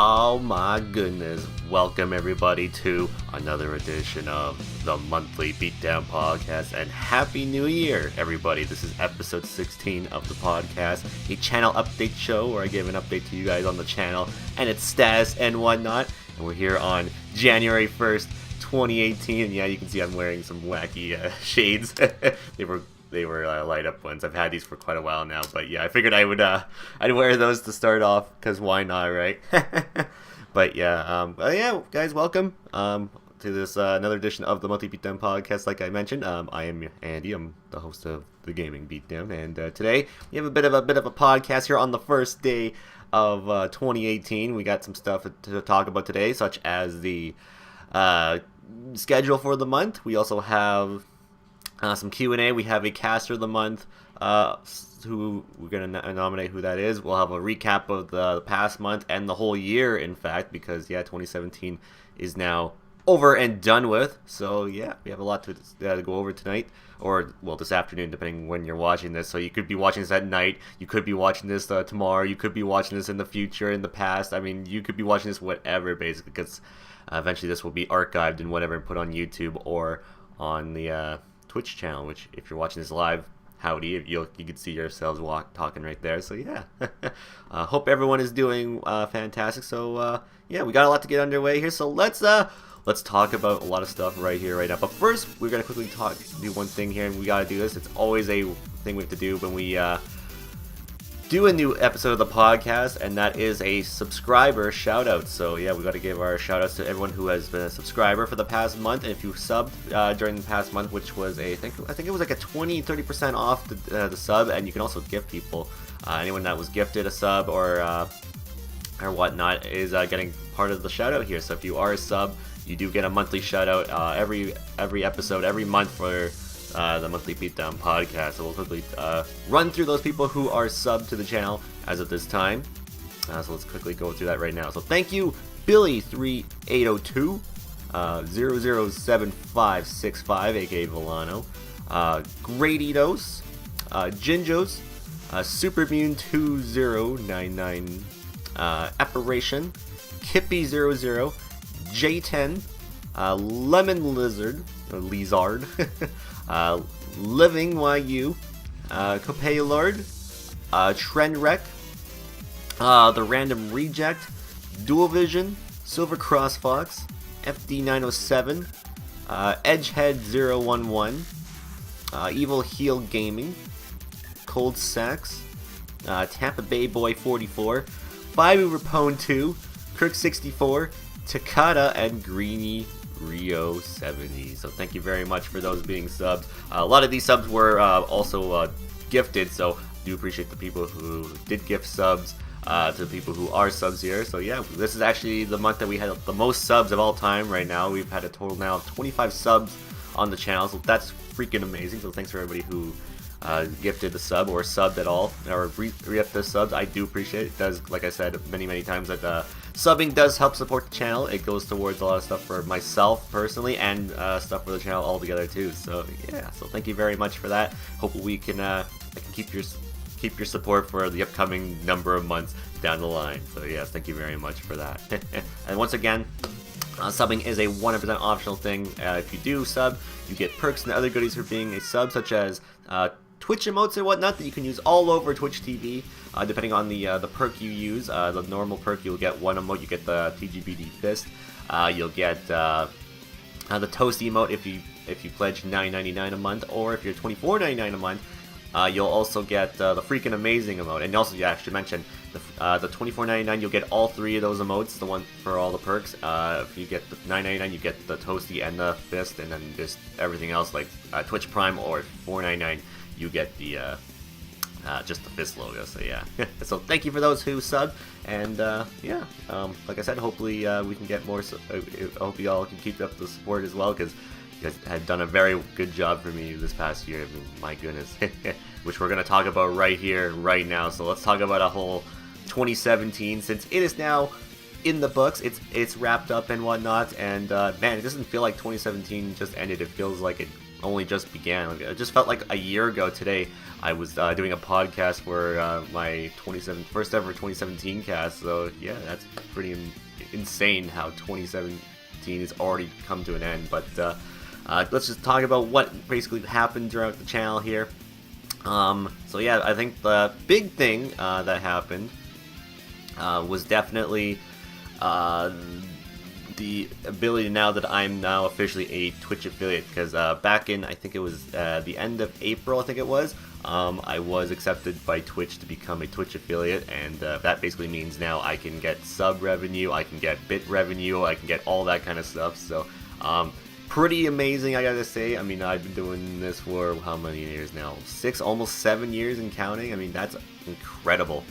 Oh my goodness. Welcome everybody to another edition of the Monthly Beatdown Podcast, and Happy New Year everybody. This is episode 16 of the podcast, a channel update show where I give an update to you guys on the channel and its status and whatnot. And we're here on January 1st, 2018, and yeah, you can see I'm wearing some wacky shades. They were light up ones. I've had these for quite a while now, but yeah, I figured I'd wear those to start off, because why not, right? But yeah, guys, welcome to this another edition of the Monthly Beatdown Podcast. Like I mentioned, I am Andy. I'm the host of the Gaming Beatdown, and today we have a bit of a podcast here on the first day of 2018. We got some stuff to talk about today, such as the schedule for the month. We also have some Q&A. We have a caster of the month, who we're going to nominate who that is. We'll have a recap of the past month and the whole year, in fact, because, yeah, 2017 is now over and done with. So, yeah, we have a lot to go over tonight, or, well, this afternoon, depending when you're watching this. So you could be watching this at night. You could be watching this tomorrow. You could be watching this in the future, in the past. I mean, you could be watching this whatever, basically, because eventually this will be archived and whatever and put on YouTube or on the Twitch channel, which if you're watching this live, howdy, you can see yourselves talking right there. So yeah, hope everyone is doing fantastic. So yeah, we got a lot to get underway here, so let's talk about a lot of stuff right here, right now. But first, we're gonna quickly do one thing here, and we gotta do this. It's always a thing we have to do when we do a new episode of the podcast, and that is a subscriber shout out. So yeah, we got to give our shout outs to everyone who has been a subscriber for the past month, and if you subbed during the past month, which was I think it was like a 20-30% off the sub, and you can also gift people. Anyone that was gifted a sub or whatnot is getting part of the shout out here. So if you are a sub, you do get a monthly shout out every episode every month for the Monthly Beatdown Podcast. So we'll quickly run through those people who are subbed to the channel as of this time. So let's quickly go through that right now. So thank you, Billy3802, 007565, aka Volano, Graditos, Jinjos, Supermune2099, Apparition, Kippy00, J10, Lemon Lizard, Living YU, Copelard, Trendwreck, The Random Reject, Dual Vision, Silver Cross Fox, FD907, Edgehead011, Evil Heel Gaming, Cold Sax, Tampa Bay Boy 44, 5 Rapone 2, Kirk64, Takata, and Greeny Rio 70. So thank you very much for those being subs. A lot of these subs were also gifted, so do appreciate the people who did gift subs to the people who are subs here. So yeah, this is actually the month that we had the most subs of all time right now. We've had a total now of 25 subs on the channel, so that's freaking amazing. So thanks for everybody who gifted the sub or subbed at all, or re-upped the subs. I do appreciate it. It does, like I said many times, that subbing does help support the channel. It goes towards a lot of stuff for myself personally, and stuff for the channel altogether too. So yeah, so thank you very much for that. Hope we can I can keep your support for the upcoming number of months down the line. So yes, thank you very much for that. And once again, subbing is a 100% optional thing. If you do sub, you get perks and other goodies for being a sub, such as Twitch emotes and whatnot that you can use all over Twitch TV, depending on the perk you use. The normal perk, you'll get one emote. You get the TGBD fist. You'll get the toasty emote if you pledge $9.99 a month, or if you're $24.99 a month, you'll also get the freaking amazing emote. And also, yeah, I should mention the $24.99, you'll get all three of those emotes, the one for all the perks. If you get the $9.99, you get the toasty and the fist, and then just everything else like Twitch Prime, or $4.99, you get the just the fist logo. So yeah, so thank you for those who subbed, and yeah, like I said, hopefully we can get more. I hope you all can keep up the support as well, because you guys have done a very good job for me this past year. I mean, my goodness, which we're gonna talk about right here, right now. So let's talk about a whole 2017, since it is now in the books. It's wrapped up and whatnot, and man, it doesn't feel like 2017 just ended. It feels like it only just began. Like, it just felt like a year ago today. I was doing a podcast for my first ever 2017 cast. So yeah, that's pretty insane how 2017 has already come to an end. But let's just talk about what basically happened throughout the channel here. So yeah, I think the big thing that happened was definitely the ability now that I'm now officially a Twitch affiliate, because back in, I think it was the end of April, I think it was, I was accepted by Twitch to become a Twitch affiliate, and that basically means now I can get sub revenue, I can get bit revenue, I can get all that kind of stuff. So pretty amazing, I gotta say. I mean, I've been doing this for how many years now? 6, almost 7 years and counting. I mean, that's incredible.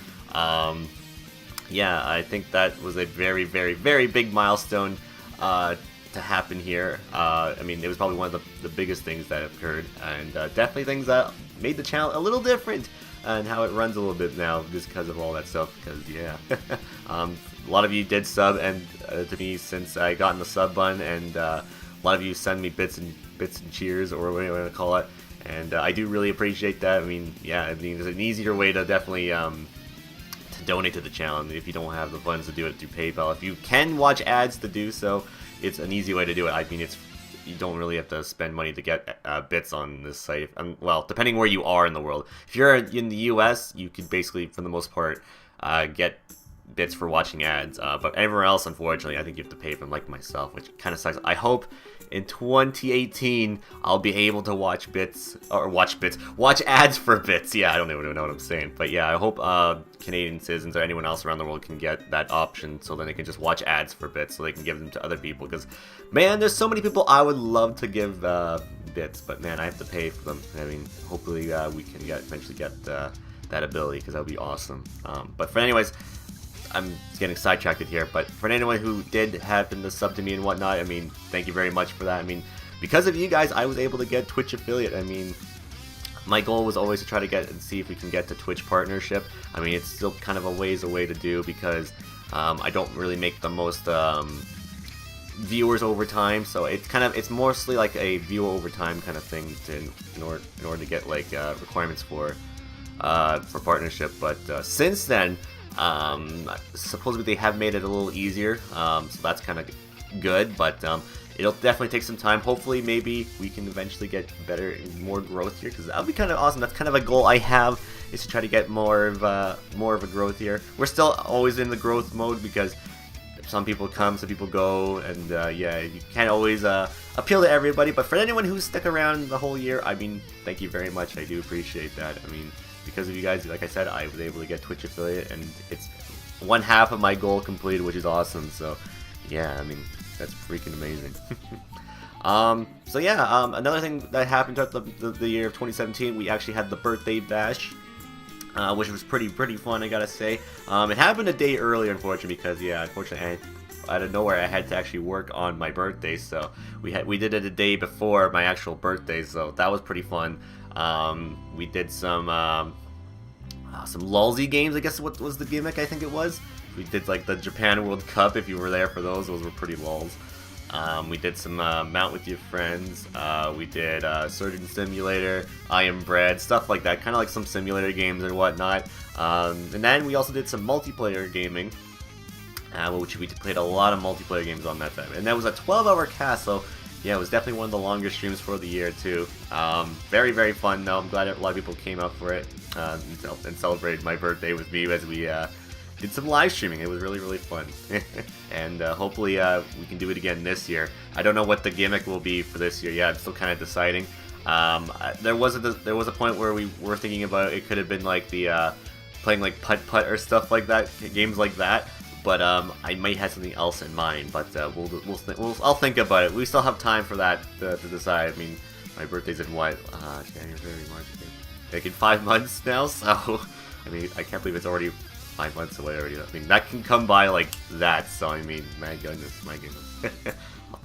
Yeah, I think that was a very, very, very big milestone to happen here. I mean, it was probably one of the biggest things that occurred, and definitely things that made the channel a little different and how it runs a little bit now just because of all that stuff. Because yeah, a lot of you did sub and to me since I got in the sub button, and a lot of you send me bits and cheers, or whatever you want to call it, and I do really appreciate that. I mean, yeah, I mean, there's an easier way to definitely to donate to the channel, and if you don't have the funds to do it through PayPal, if you can watch ads to do so, it's an easy way to do it. I mean, you don't really have to spend money to get bits on this site. Well, depending where you are in the world. If you're in the US, you can basically, for the most part, get bits for watching ads. But everywhere else, unfortunately, I think you have to pay for them, like myself, which kind of sucks. I hope in 2018 I'll be able to watch ads for bits. Yeah, I don't even know what I'm saying, but yeah, I hope Canadian citizens or anyone else around the world can get that option, so then they can just watch ads for bits, so they can give them to other people. Because man, there's so many people I would love to give bits, but man, I have to pay for them. I mean, hopefully we can eventually get that ability, because that would be awesome. But for anyways, I'm getting sidetracked here, but for anyone who did happen to sub to me and whatnot, I mean, thank you very much for that. I mean, because of you guys, I was able to get Twitch affiliate. I mean, my goal was always to try to get and see if we can get the Twitch partnership. I mean, it's still kind of a ways away to do, because I don't really make the most viewers over time, so it's mostly like a viewer over time kind of thing in order to get like requirements for partnership. But since then, supposedly they have made it a little easier, so that's kind of good, but it'll definitely take some time. Hopefully, maybe we can eventually get more growth here, because that would be kind of awesome. That's kind of a goal I have, is to try to get more of a growth here. We're still always in the growth mode, because some people come, some people go, and yeah, you can't always appeal to everybody. But for anyone who's stuck around the whole year, I mean, thank you very much. I do appreciate that. I mean, because of you guys, like I said, I was able to get Twitch affiliate, and it's 1/2 of my goal completed, which is awesome. So yeah, I mean, that's freaking amazing. So yeah, another thing that happened throughout the year of 2017, we actually had the birthday bash, which was pretty fun, I gotta say. It happened a day earlier, unfortunately, because yeah, unfortunately, out of nowhere, I had to actually work on my birthday, so we did it a day before my actual birthday, so that was pretty fun. We did some lulzy games, I guess what was the gimmick, I think it was. We did like the Japan World Cup, if you were there for those were pretty lulz. We did some Mount with Your Friends, we did Surgeon Simulator, I Am Bread, stuff like that, kind of like some simulator games and whatnot. And then we also did some multiplayer gaming, which we played a lot of multiplayer games on that time. And that was a 12-hour cast, so yeah, it was definitely one of the longer streams for the year too. Very fun though. I'm glad a lot of people came up for it and celebrated my birthday with me as we did some live streaming. It was really fun. And hopefully we can do it again this year. I don't know what the gimmick will be for this year. Yeah, I'm still kind of deciding. There was a point where we were thinking about it could have been like the playing like putt or stuff like that, games like that. But I might have something else in mind. But I'll think about it. We still have time for that to decide. I mean, my birthday's in what? January, February, March. Like in 5 months now. So I mean, I can't believe it's already 5 months away already. I mean, that can come by like that. So I mean, my goodness. I'll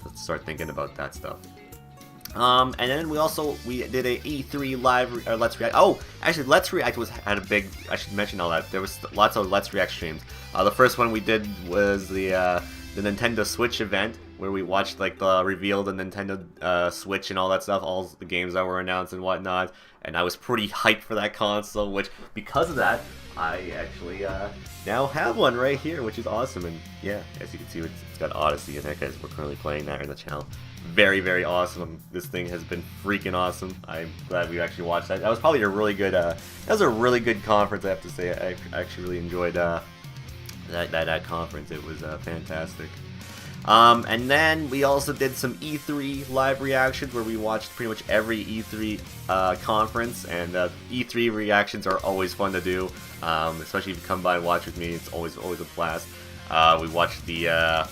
have to start thinking about that stuff. And then we did a E3 live Let's React. Oh, actually, Let's React had a big. I should mention all that. There was lots of Let's React streams. The first one we did was the Nintendo Switch event, where we watched like the reveal of the Nintendo Switch and all that stuff, all the games that were announced and whatnot. And I was pretty hyped for that console, which because of that, I actually now have one right here, which is awesome. And yeah, as you can see, it's got Odyssey in it because we're currently playing that on the channel. Very, very awesome. This thing has been freaking awesome. I'm glad we actually watched that. That was probably a really good. That was a really good conference, I have to say. I actually really enjoyed that conference. It was fantastic. And then we also did some E3 live reactions where we watched pretty much every E3 conference, and E3 reactions are always fun to do, especially if you come by and watch with me. It's always a blast. We watched the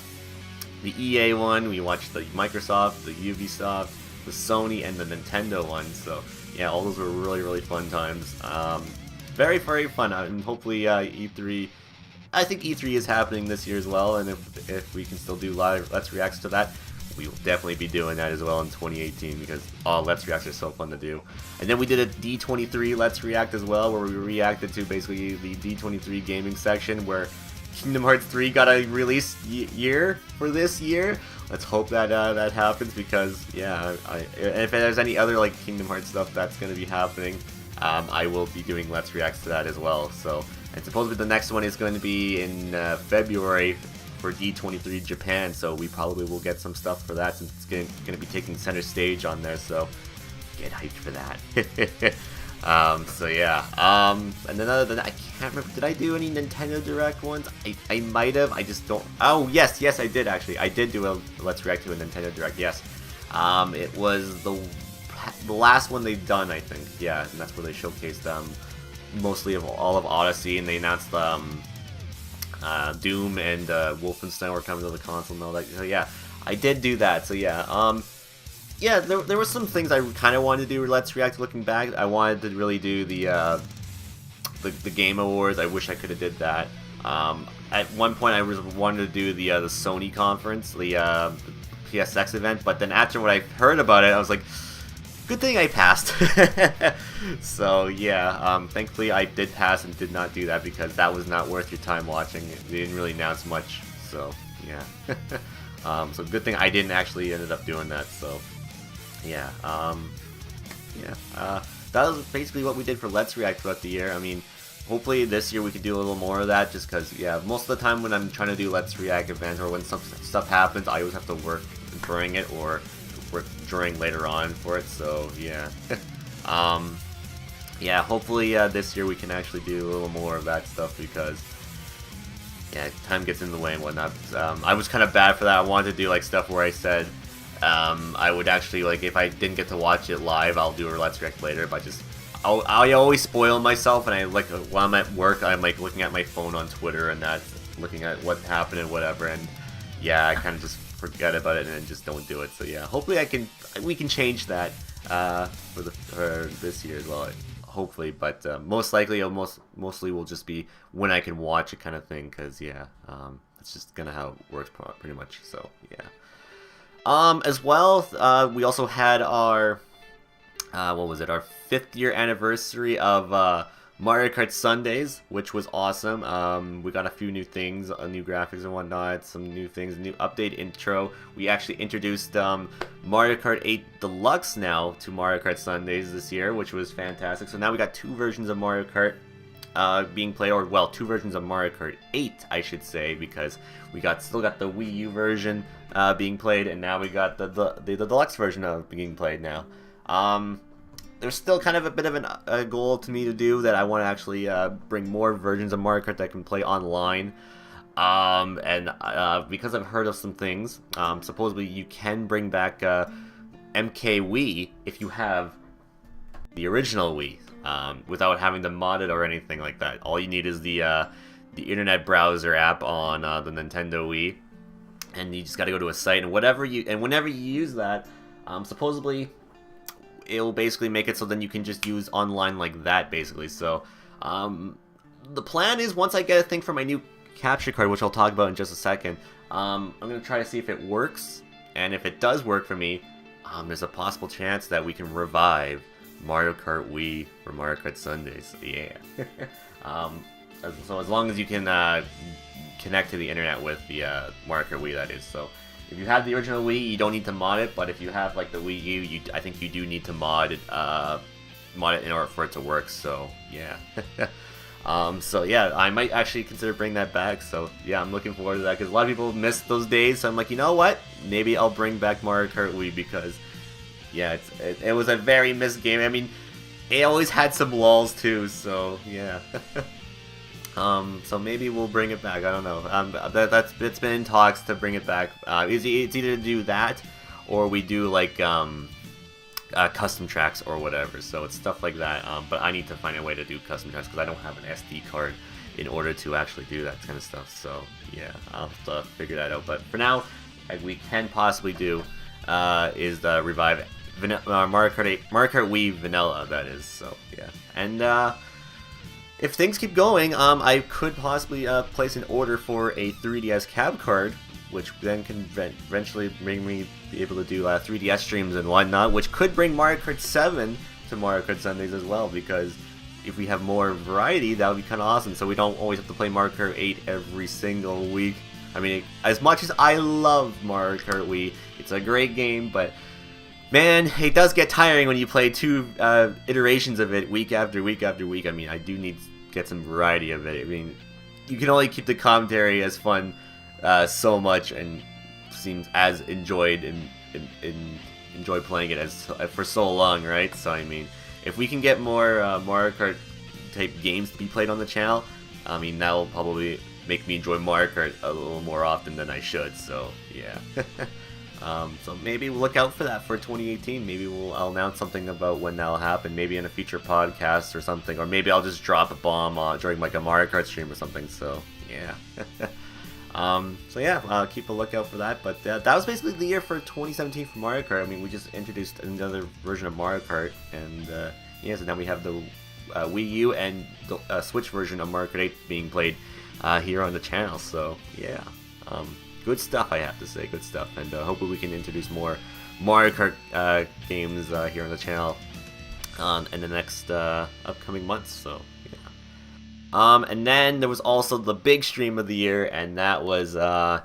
EA one, we watched the Microsoft, the Ubisoft, the Sony, and the Nintendo one. So yeah, all those were really fun times. Very fun, and hopefully E3. I think E3 is happening this year as well, and if we can still do live Let's Reacts to that, we will definitely be doing that as well in 2018, because all Let's Reacts are so fun to do. And then we did a D23 Let's React as well, where we reacted to basically the D23 gaming section, where Kingdom Hearts 3 got a release year for this year. Let's hope that that happens, because yeah, if there's any other like Kingdom Hearts stuff that's going to be happening, I will be doing Let's Reacts to that as well. So, and supposedly the next one is going to be in February for D23 Japan, so we probably will get some stuff for that, since it's going to be taking center stage on there, so get hyped for that. So yeah, and then other than that, I can't remember, did I do any Nintendo Direct ones? I might have, I just don't, oh yes, I did actually, I did do a Let's React to a Nintendo Direct, yes. It was the last one they've done, I think, yeah, and that's where they showcased mostly of all of Odyssey, and they announced Doom and Wolfenstein were coming to the console and all that, so yeah, I did do that, so yeah, yeah, there were some things I kind of wanted to do. Let's React. Looking back, I wanted to really do the Game Awards. I wish I could have did that. At one point, I wanted to do the Sony conference, the PSX event. But then after what I heard about it, I was like, good thing I passed. So yeah, thankfully I did pass and did not do that, because that was not worth your time watching. They didn't really announce much. So yeah. So good thing I didn't actually ended up doing that. So. Yeah, that was basically what we did for Let's React throughout the year. I mean, hopefully this year we could do a little more of that, just because, yeah, most of the time when I'm trying to do Let's React events, or when some stuff happens, I always have to work during it, or work during later on for it, so, yeah. Yeah, hopefully this year we can actually do a little more of that stuff, because, yeah, time gets in the way and whatnot. I was kind of bad for that. I wanted to do, like, stuff where I said, I would actually, like, if I didn't get to watch it live, I'll do a Let's React later, but I always spoil myself, and I, like, while I'm at work, I'm, like, looking at my phone on Twitter and that, looking at what happened and whatever, and, yeah, I kind of just forget about it and just don't do it, so, yeah, hopefully we can change that, for this year as well, hopefully, but, most likely, mostly will just be when I can watch it kind of thing, because, yeah, that's just kind of how it works pretty much, so, yeah. As well, we also had our, what was it, our 5th year anniversary of, Mario Kart Sundays, which was awesome. We got a few new things, new graphics and whatnot, some new things, new update intro. We actually introduced, Mario Kart 8 Deluxe now to Mario Kart Sundays this year, which was fantastic. So now we got 2 versions of Mario Kart, being played, or well, 2 versions of Mario Kart 8, I should say, because we still got the Wii U version being played, and now we got the deluxe version of being played now. There's still kind of a bit of a goal to me to do, that I want to actually bring more versions of Mario Kart that I can play online. And because I've heard of some things, supposedly you can bring back MK Wii if you have the original Wii, without having to mod it or anything like that. All you need is the internet browser app on the Nintendo Wii, and you just got to go to a site, and whenever you use that, supposedly it'll basically make it so then you can just use online like that, basically. So the plan is, once I get a thing for my new capture card, which I'll talk about in just a second, I'm gonna try to see if it works, and if it does work for me, there's a possible chance that we can revive Mario Kart Wii for Mario Kart Sundays. Yeah. So as long as you can connect to the internet with the Mario Kart Wii, that is. So if you have the original Wii, you don't need to mod it, but if you have like the Wii U, I think you do need to mod it in order for it to work. So yeah. So yeah, I might actually consider bringing that back. So yeah, I'm looking forward to that because a lot of people missed those days. So I'm like, you know what? Maybe I'll bring back Mario Kart Wii because yeah, it was a very missed game. I mean, it always had some lulls too. So yeah. So maybe we'll bring it back. I don't know. It's been in talks to bring it back. It's either to do that, or we do like custom tracks or whatever. So it's stuff like that. But I need to find a way to do custom tracks because I don't have an SD card in order to actually do that kind of stuff. So yeah, I'll have to figure that out. But for now, what we can possibly do is the revive Mario Kart Wii Vanilla. That is. So yeah, and. If things keep going, I could possibly place an order for a 3DS cab card, which then can eventually bring me be able to do 3DS streams and whatnot, which could bring Mario Kart 7 to Mario Kart Sundays as well, because if we have more variety, that would be kind of awesome, so we don't always have to play Mario Kart 8 every single week. I mean, as much as I love Mario Kart Wii, it's a great game, but man, it does get tiring when you play 2 iterations of it week after week after week. I mean, I do need to get some variety of it. I mean, you can only keep the commentary as fun so much, and seems as enjoyed and enjoy playing it as for so long, right? So I mean, if we can get more Mario Kart type games to be played on the channel, I mean, that will probably make me enjoy Mario Kart a little more often than I should. So yeah. So maybe we'll look out for that for 2018. Maybe I'll announce something about when that'll happen. Maybe in a future podcast or something, or maybe I'll just drop a bomb during like a Mario Kart stream or something. So yeah. So yeah, keep a lookout for that. But that was basically the year for 2017 for Mario Kart. I mean, we just introduced another version of Mario Kart, and yeah, so now we have the Wii U and the Switch version of Mario Kart 8 being played here on the channel. So yeah. Good stuff, I have to say. Good stuff, and hopefully we can introduce more Mario Kart games here on the channel in the next upcoming months. So yeah. And then there was also the big stream of the year, and that was the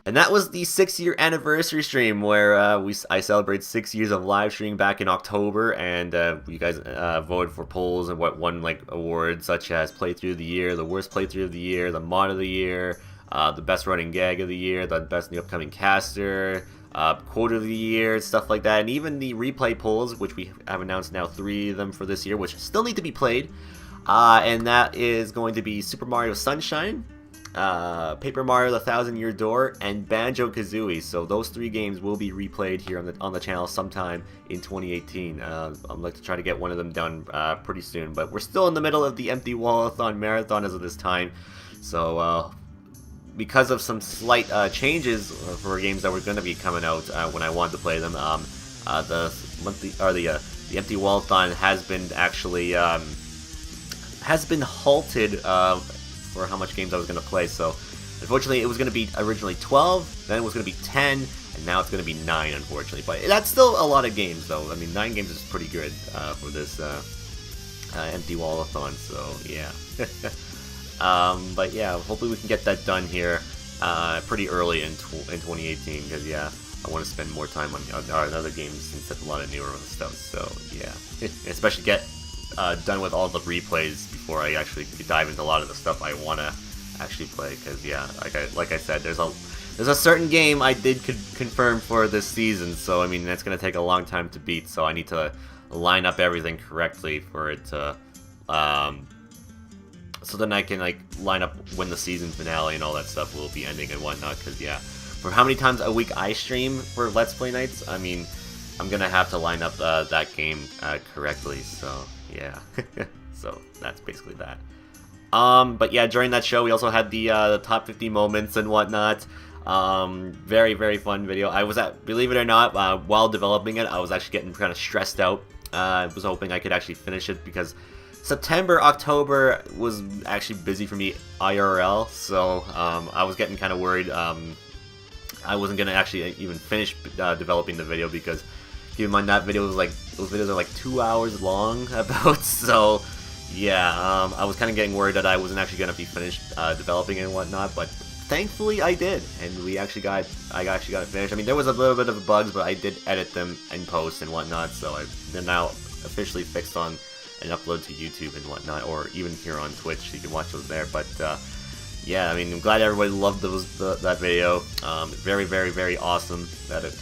6-year anniversary stream where I celebrated 6 years of live streaming back in October, and you guys voted for polls and what won like awards such as Playthrough of the Year, the Worst Playthrough of the Year, the Mod of the Year. The best running gag of the year, the best new upcoming caster, quote of the year, stuff like that, and even the replay polls, which we have announced now 3 of them for this year, which still need to be played, and that is going to be Super Mario Sunshine, Paper Mario: The Thousand Year Door, and Banjo-Kazooie. So those 3 games will be replayed here on the channel sometime in 2018. I'd like to try to get one of them done pretty soon, but we're still in the middle of the Empty Wallathon Marathon as of this time, so because of some slight changes for games that were going to be coming out when I wanted to play them, the Empty Wallathon has been actually halted for how much games I was going to play. So unfortunately, it was going to be originally 12, then it was going to be 10, and now it's going to be 9, unfortunately. But that's still a lot of games, though. I mean, 9 games is pretty good for this Empty Wallathon. So yeah. But yeah, hopefully we can get that done here pretty early in 2018, because yeah, I want to spend more time on other games since there's a lot of newer stuff. So yeah, especially get done with all the replays before I actually dive into a lot of the stuff I want to actually play. Because yeah, like I said, there's a certain game I did confirm for this season, so I mean that's gonna take a long time to beat. So I need to line up everything correctly for it to so then I can like line up when the season finale and all that stuff will be ending and whatnot. Because yeah, for how many times a week I stream for Let's Play nights, I mean, I'm gonna have to line up that game correctly. So yeah, so that's basically that. But yeah, during that show we also had the top 50 moments and whatnot. Very, very fun video. I was believe it or not, while developing it, I was actually getting kind of stressed out. I was hoping I could actually finish it because September, October was actually busy for me IRL, so I was getting kind of worried I wasn't going to actually even finish developing the video, because keep in mind that video was like, those videos are like 2 hours long about, so yeah, I was kind of getting worried that I wasn't actually going to be finished developing and whatnot, but thankfully I did, and I actually got it finished. I mean, there was a little bit of bugs, but I did edit them in post and whatnot, so they're now officially fixed on and upload to YouTube and whatnot, or even here on Twitch, so you can watch those there. But yeah, I mean, I'm glad everybody loved that video. Very, very, very awesome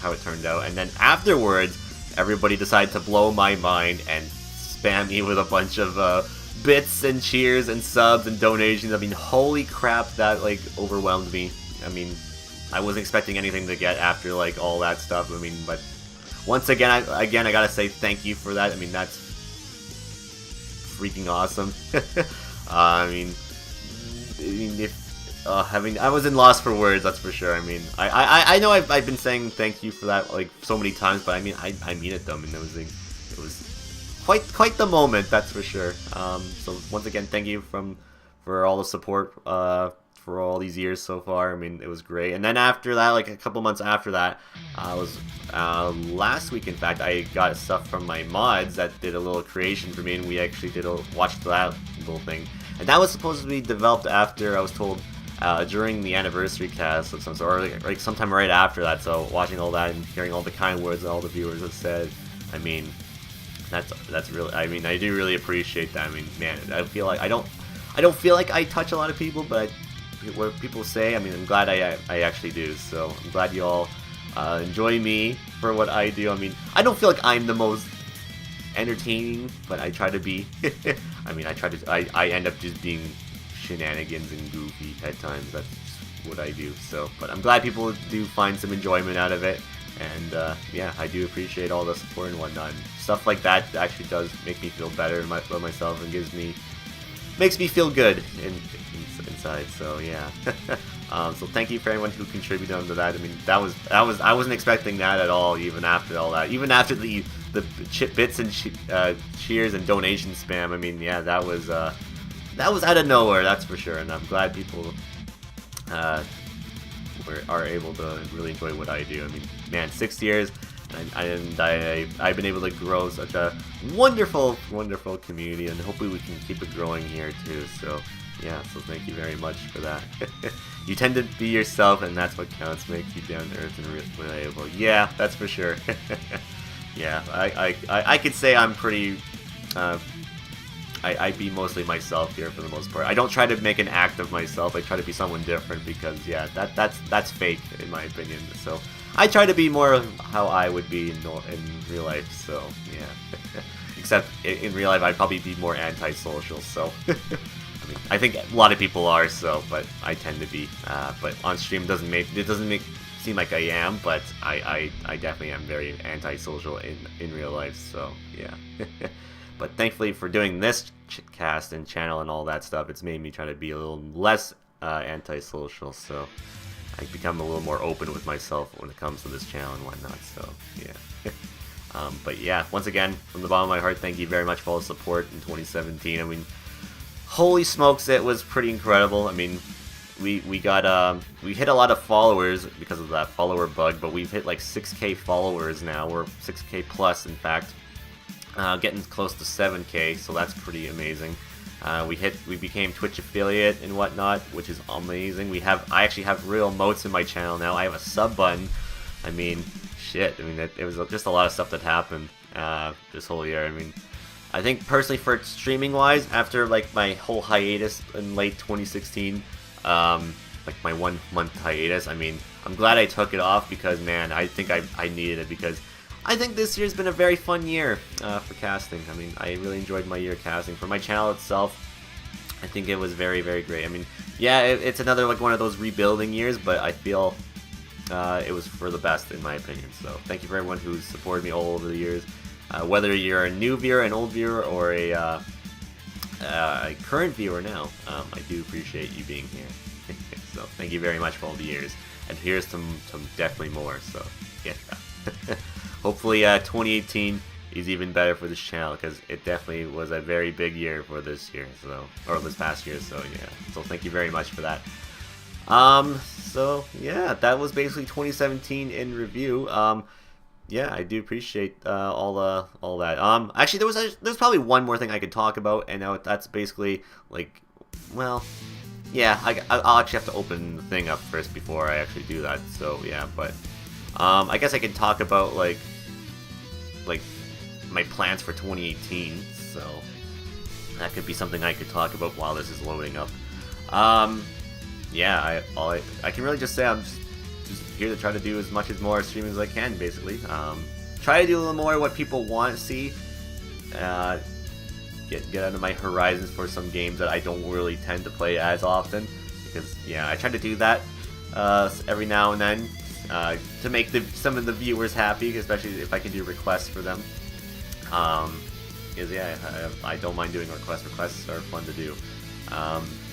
how it turned out. And then afterwards, everybody decided to blow my mind and spam me with a bunch of bits and cheers and subs and donations. I mean, holy crap, that like overwhelmed me. I mean, I wasn't expecting anything to get after like all that stuff. I mean, but once again, I gotta say thank you for that. I mean, that's freaking awesome. I mean, I was in loss for words, that's for sure. I mean, I know I've been saying thank you for that like so many times, but I mean, I mean it though. I mean, it was quite the moment, that's for sure. So once again, thank you for all the support for all these years so far. I mean, it was great. And then after that, like a couple months after that, last week in fact, I got stuff from my mods that did a little creation for me, and we actually watched that little thing. And that was supposed to be developed after, I was told, during the anniversary cast of some sort, or like sometime right after that. So watching all that and hearing all the kind words that all the viewers have said, I mean, that's really, I mean, I do really appreciate that. I mean, man, I feel like I don't feel like I touch a lot of people, but what people say, I mean, I'm glad I actually do. So I'm glad you all enjoy me for what I do. I mean, I don't feel like I'm the most entertaining, but I try to be. I mean, I end up just being shenanigans and goofy at times. That's just what I do. So, but I'm glad people do find some enjoyment out of it. And yeah, I do appreciate all the support and whatnot. Stuff like that actually does make me feel better about myself and makes me feel good inside. So yeah. So thank you for everyone who contributed to that. I mean, I wasn't expecting that at all. Even after all that, even after the bits and cheers and donation spam. I mean, yeah, that was out of nowhere. That's for sure. And I'm glad people are able to really enjoy what I do. I mean, man, 6 years, and I've been able to grow such a wonderful community, and hopefully we can keep it growing here too. So yeah, so thank you very much for that. You tend to be yourself, and that's what counts. Make you down to earth and reliable. Yeah, that's for sure. Yeah, I could say I'm pretty. I be mostly myself here for the most part. I don't try to make an act of myself. I try to be someone different because yeah, that's fake in my opinion. So I try to be more of how I would be in real life. So yeah, except in real life I'd probably be more antisocial. So I mean, I think a lot of people are. So, but I tend to be. But on stream it doesn't make seem like I am. But I definitely am very antisocial in real life. So yeah. But thankfully for doing this cast and channel and all that stuff, it's made me try to be a little less antisocial. So I become a little more open with myself when it comes to this channel and whatnot. So yeah. But yeah, once again, from the bottom of my heart, thank you very much for all the support in 2017. I mean, holy smokes, it was pretty incredible. I mean, we hit a lot of followers because of that follower bug, but we've hit like 6K followers now. We're 6K plus, in fact. Getting close to 7K, so that's pretty amazing. We became Twitch affiliate and whatnot, which is amazing. I actually have real emotes in my channel now. I have a sub button. I mean, shit. I mean, it was just a lot of stuff that happened this whole year. I mean, I think personally for streaming wise, after like my whole hiatus in late 2016, like my 1 month hiatus, I mean, I'm glad I took it off because man, I think I needed it because I think this year's been a very fun year for casting. I mean, I really enjoyed my year casting. For my channel itself, I think it was very, very great. I mean, yeah, it's another like one of those rebuilding years, but I feel it was for the best in my opinion. So thank you for everyone who's supported me all over the years. Whether you're a new viewer, an old viewer, or a current viewer now, I do appreciate you being here. So thank you very much for all the years. And here's some definitely more. So yeah. Hopefully 2018 is even better for this channel because it definitely was a very big year for this year, or this past year. So yeah, so thank you very much for that. So yeah, that was basically 2017 in review. Yeah, I do appreciate all that. Actually, there's probably one more thing I could talk about, and that's basically like, well, yeah, I'll actually have to open the thing up first before I actually do that. So yeah, but I guess I can talk about like my plans for 2018. So that could be something I could talk about while this is loading up. Yeah, I can really just say I'm just here to try to do as much as more streaming as I can, basically. Try to do a little more what people want to see. Get out of my horizons for some games that I don't really tend to play as often, because yeah, I try to do that every now and then to make some of the viewers happy, especially if I can do requests for them. Because yeah, I don't mind doing requests. Requests are fun to do.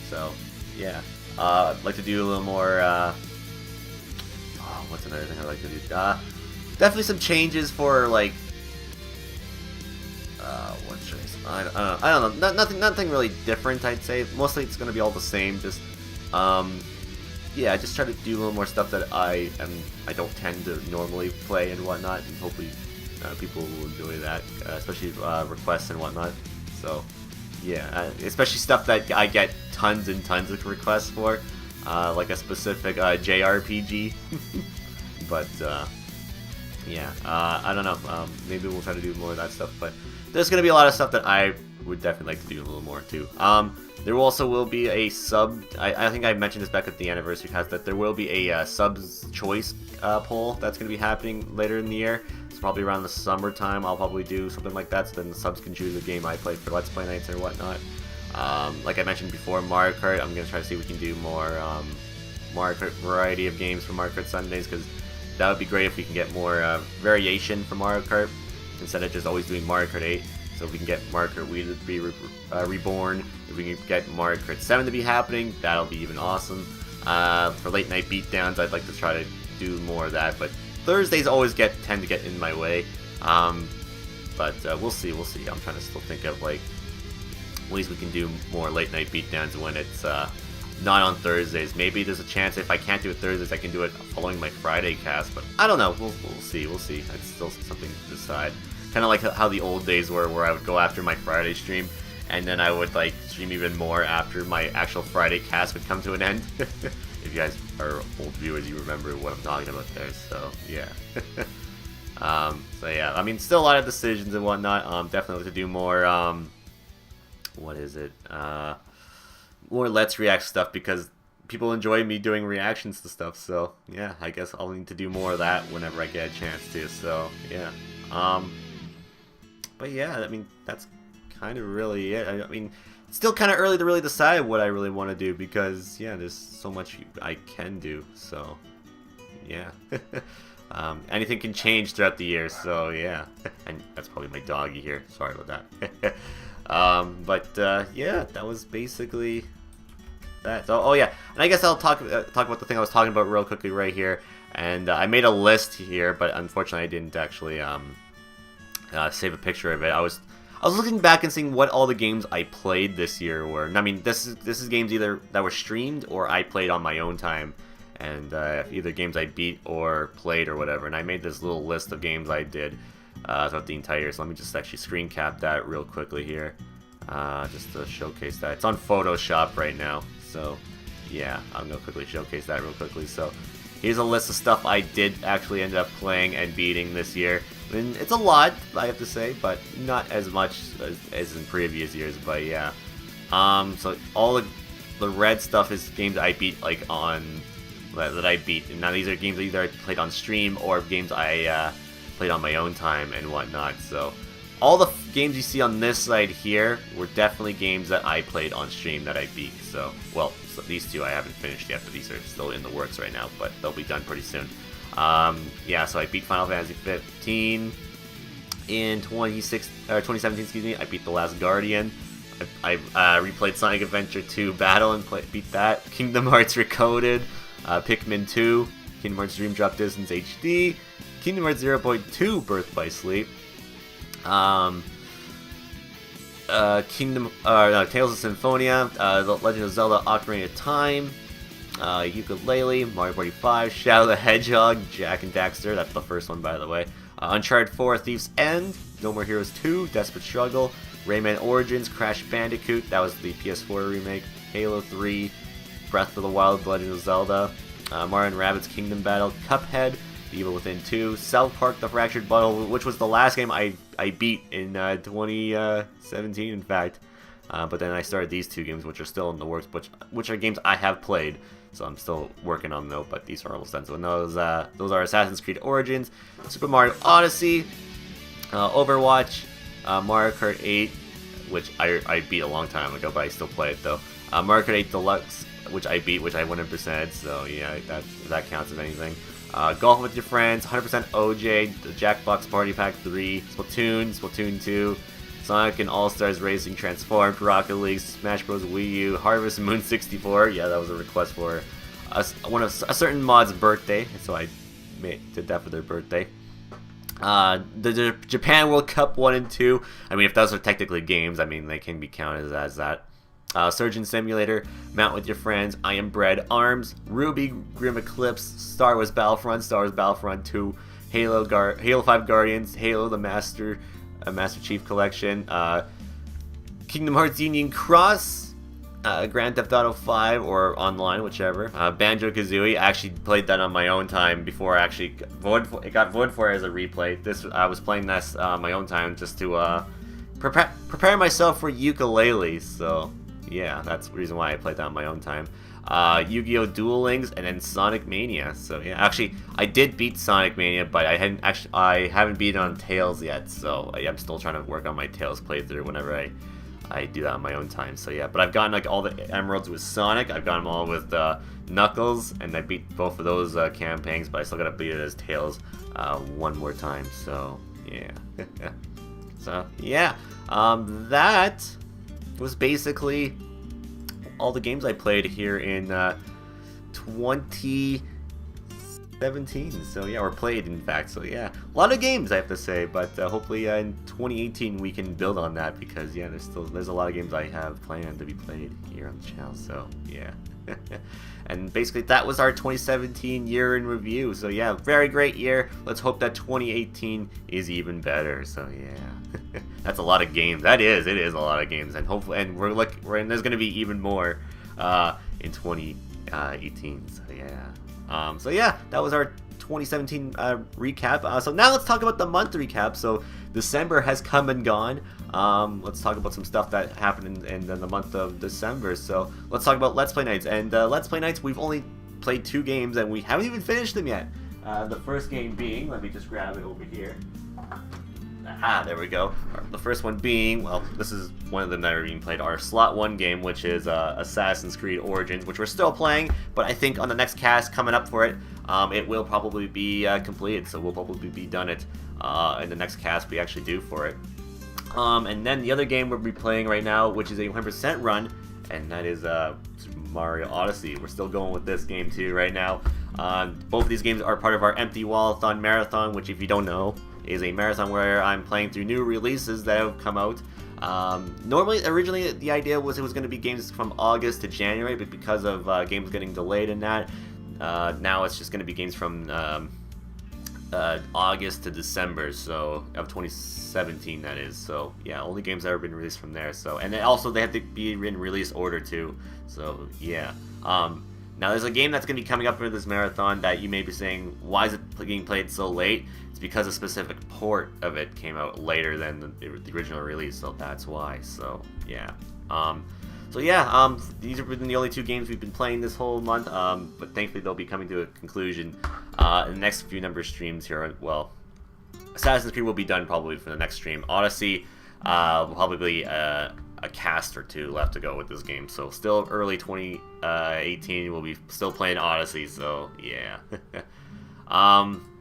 So yeah, I'd like to do a little more. What's another thing I'd like to do? Definitely some changes for like. What should I say? I don't know. Nothing really different. I'd say mostly it's gonna be all the same. Just yeah, just try to do a little more stuff that I don't tend to normally play and whatnot, and hopefully people will enjoy that, especially requests and whatnot. So yeah, especially stuff that I get tons and tons of requests for, like a specific JRPG. But yeah, I don't know. Maybe we'll try to do more of that stuff. But there's gonna be a lot of stuff that I would definitely like to do a little more too. There will be a sub. I think I mentioned this back at the anniversary cast that there will be a subs choice poll that's gonna be happening later in the year. It's probably around the summertime. I'll probably do something like that, so then the subs can choose a game I play for Let's Play nights or whatnot. Like I mentioned before, Mario Kart. I'm gonna try to see if we can do more Mario Kart variety of games for Mario Kart Sundays, because that would be great if we can get more variation for Mario Kart instead of just always doing Mario Kart 8. So if we can get Mario Kart Wii to be reborn, if we can get Mario Kart 7 to be happening, that'll be even awesome. For late night beatdowns, I'd like to try to do more of that, but Thursdays always tend to get in my way. But we'll see. I'm trying to still think of like ways we can do more late night beatdowns when it's not on Thursdays. Maybe there's a chance if I can't do it Thursdays, I can do it following my Friday cast. But I don't know. We'll see. It's still something to decide. Kind of like how the old days were, where I would go after my Friday stream, and then I would like stream even more after my actual Friday cast would come to an end. If you guys are old viewers, you remember what I'm talking about there. So yeah. So yeah, I mean, still a lot of decisions and whatnot. Definitely to do more. What is it? More Let's React stuff, because people enjoy me doing reactions to stuff. So yeah, I guess I'll need to do more of that whenever I get a chance to. So yeah. But yeah, I mean, that's kind of really it. I mean, it's still kind of early to really decide what I really want to do, because yeah, there's so much I can do. So yeah. Anything can change throughout the year, so yeah. And that's probably my doggy here. Sorry about that. But yeah, that was basically that. So, oh yeah, and I guess I'll talk about the thing I was talking about real quickly right here. And I made a list here, but unfortunately I didn't actually save a picture of it. I was looking back and seeing what all the games I played this year were. And I mean, this is games either that were streamed or I played on my own time, and either games I beat or played or whatever. And I made this little list of games I did throughout the entire year. So let me just actually screen cap that real quickly here, just to showcase that. It's on Photoshop right now, so yeah, I'm gonna quickly showcase that real quickly. So here's a list of stuff I did actually end up playing and beating this year. I mean, it's a lot, I have to say, but not as much as in previous years. But yeah, so all the red stuff is games I beat, like on that I beat. And now these are games either I played on stream or games I played on my own time and whatnot. So all the games you see on this side here were definitely games that I played on stream that I beat. So well, these two I haven't finished yet, but these are still in the works right now, but they'll be done pretty soon. Yeah, so I beat Final Fantasy 15 in 2017. Excuse me. I beat The Last Guardian. I replayed Sonic Adventure 2 Battle and beat that. Kingdom Hearts Recoded, Pikmin 2, Kingdom Hearts Dream Drop Distance HD, Kingdom Hearts 0.2 Birth by Sleep, Tales of Symphonia, The Legend of Zelda: Ocarina of Time, Yooka-Laylee, Mario Party 5, Shadow the Hedgehog, Jak and Daxter, that's the first one by the way, Uncharted 4, Thief's End, No More Heroes 2, Desperate Struggle, Rayman Origins, Crash Bandicoot, that was the PS4 remake, Halo 3, Breath of the Wild, The Legend of Zelda, Mario & Rabbids Kingdom Battle, Cuphead, The Evil Within 2, South Park: The Fractured Butthole, which was the last game I beat in 2017, in fact. But then I started these two games, which are still in the works, which are games I have played, so I'm still working on them, but these are almost done. So those are Assassin's Creed Origins, Super Mario Odyssey, Overwatch, Mario Kart 8, which I beat a long time ago, but I still play it though. Mario Kart 8 Deluxe, which I beat, which I 100%, so yeah, that counts as anything. Golf with Your Friends, 100% OJ, the Jackbox Party Pack 3, Splatoon 2, Sonic and All-Stars Racing Transformed, Rocket League, Smash Bros. Wii U, Harvest Moon 64, yeah, that was a request for a certain mod's birthday, so I did that for their birthday. The Japan World Cup 1 and 2, I mean, if those are technically games, I mean, they can be counted as that. Surgeon Simulator, Mount with Your Friends, I Am Bread, ARMS, Ruby, Grim Eclipse, Star Wars Battlefront 2, Halo 5 Guardians, Halo the Master Chief Collection, Kingdom Hearts Union Cross, Grand Theft Auto 5 or online, whichever. Banjo-Kazooie, I actually played that on my own time before I actually it got voted for as a replay. I was playing this on my own time just to prepare myself for ukulele. So yeah, that's the reason why I played that on my own time. Yu-Gi-Oh! Duel Links, and then Sonic Mania. So yeah, actually, I did beat Sonic Mania, but I haven't beaten on Tails yet. So I'm still trying to work on my Tails playthrough whenever I do that on my own time. So yeah, but I've gotten like all the emeralds with Sonic. I've gotten them all with Knuckles, and I beat both of those campaigns. But I still gotta beat it as Tails one more time. So yeah, so yeah, that was basically all the games I played here in 2017. So yeah, or played in fact. So yeah, a lot of games I have to say, but hopefully in 2018 we can build on that, because yeah, there's a lot of games I have planned to be played here on the channel. So yeah. And basically that was our 2017 year in review. So yeah, very great year. Let's hope that 2018 is even better. So yeah. That's a lot of games. It is a lot of games, and hopefully, and there's gonna be even more in 2018. So yeah, that was our 2017 recap. So now let's talk about the month recap. So December has come and gone. Let's talk about some stuff that happened in the month of December. So let's talk about Let's Play Nights. And Let's Play Nights, we've only played 2 games, and we haven't even finished them yet. The first game being, let me just grab it over here. Aha, there we go. The first one being, well, this is one of them that are being played, our Slot 1 game, which is Assassin's Creed Origins, which we're still playing, but I think on the next cast coming up for it, it will probably be completed, so we'll probably be done it in the next cast we actually do for it. And then the other game we'll be playing right now, which is a 100% run, and that is Super Mario Odyssey. We're still going with this game too right now. Both of these games are part of our Empty Wallathon Marathon, which, if you don't know, is a marathon where I'm playing through new releases that have come out. Originally, the idea was it was going to be games from August to January, but because of games getting delayed in that, now it's just going to be games from August to December, so of 2017, that is. So yeah, only games that have been released from there. So, and also they have to be in release order too. So yeah. Now there's a game that's going to be coming up for this marathon that you may be saying, why is it being played so late? It's because a specific port of it came out later than the original release, so that's why. So yeah. These have been the only 2 games we've been playing this whole month, but thankfully they'll be coming to a conclusion in the next few number of streams here. Well, Assassin's Creed will be done probably for the next stream. Odyssey will probably a cast or 2 left to go with this game, so still early 2018 we'll be still playing Odyssey, so yeah.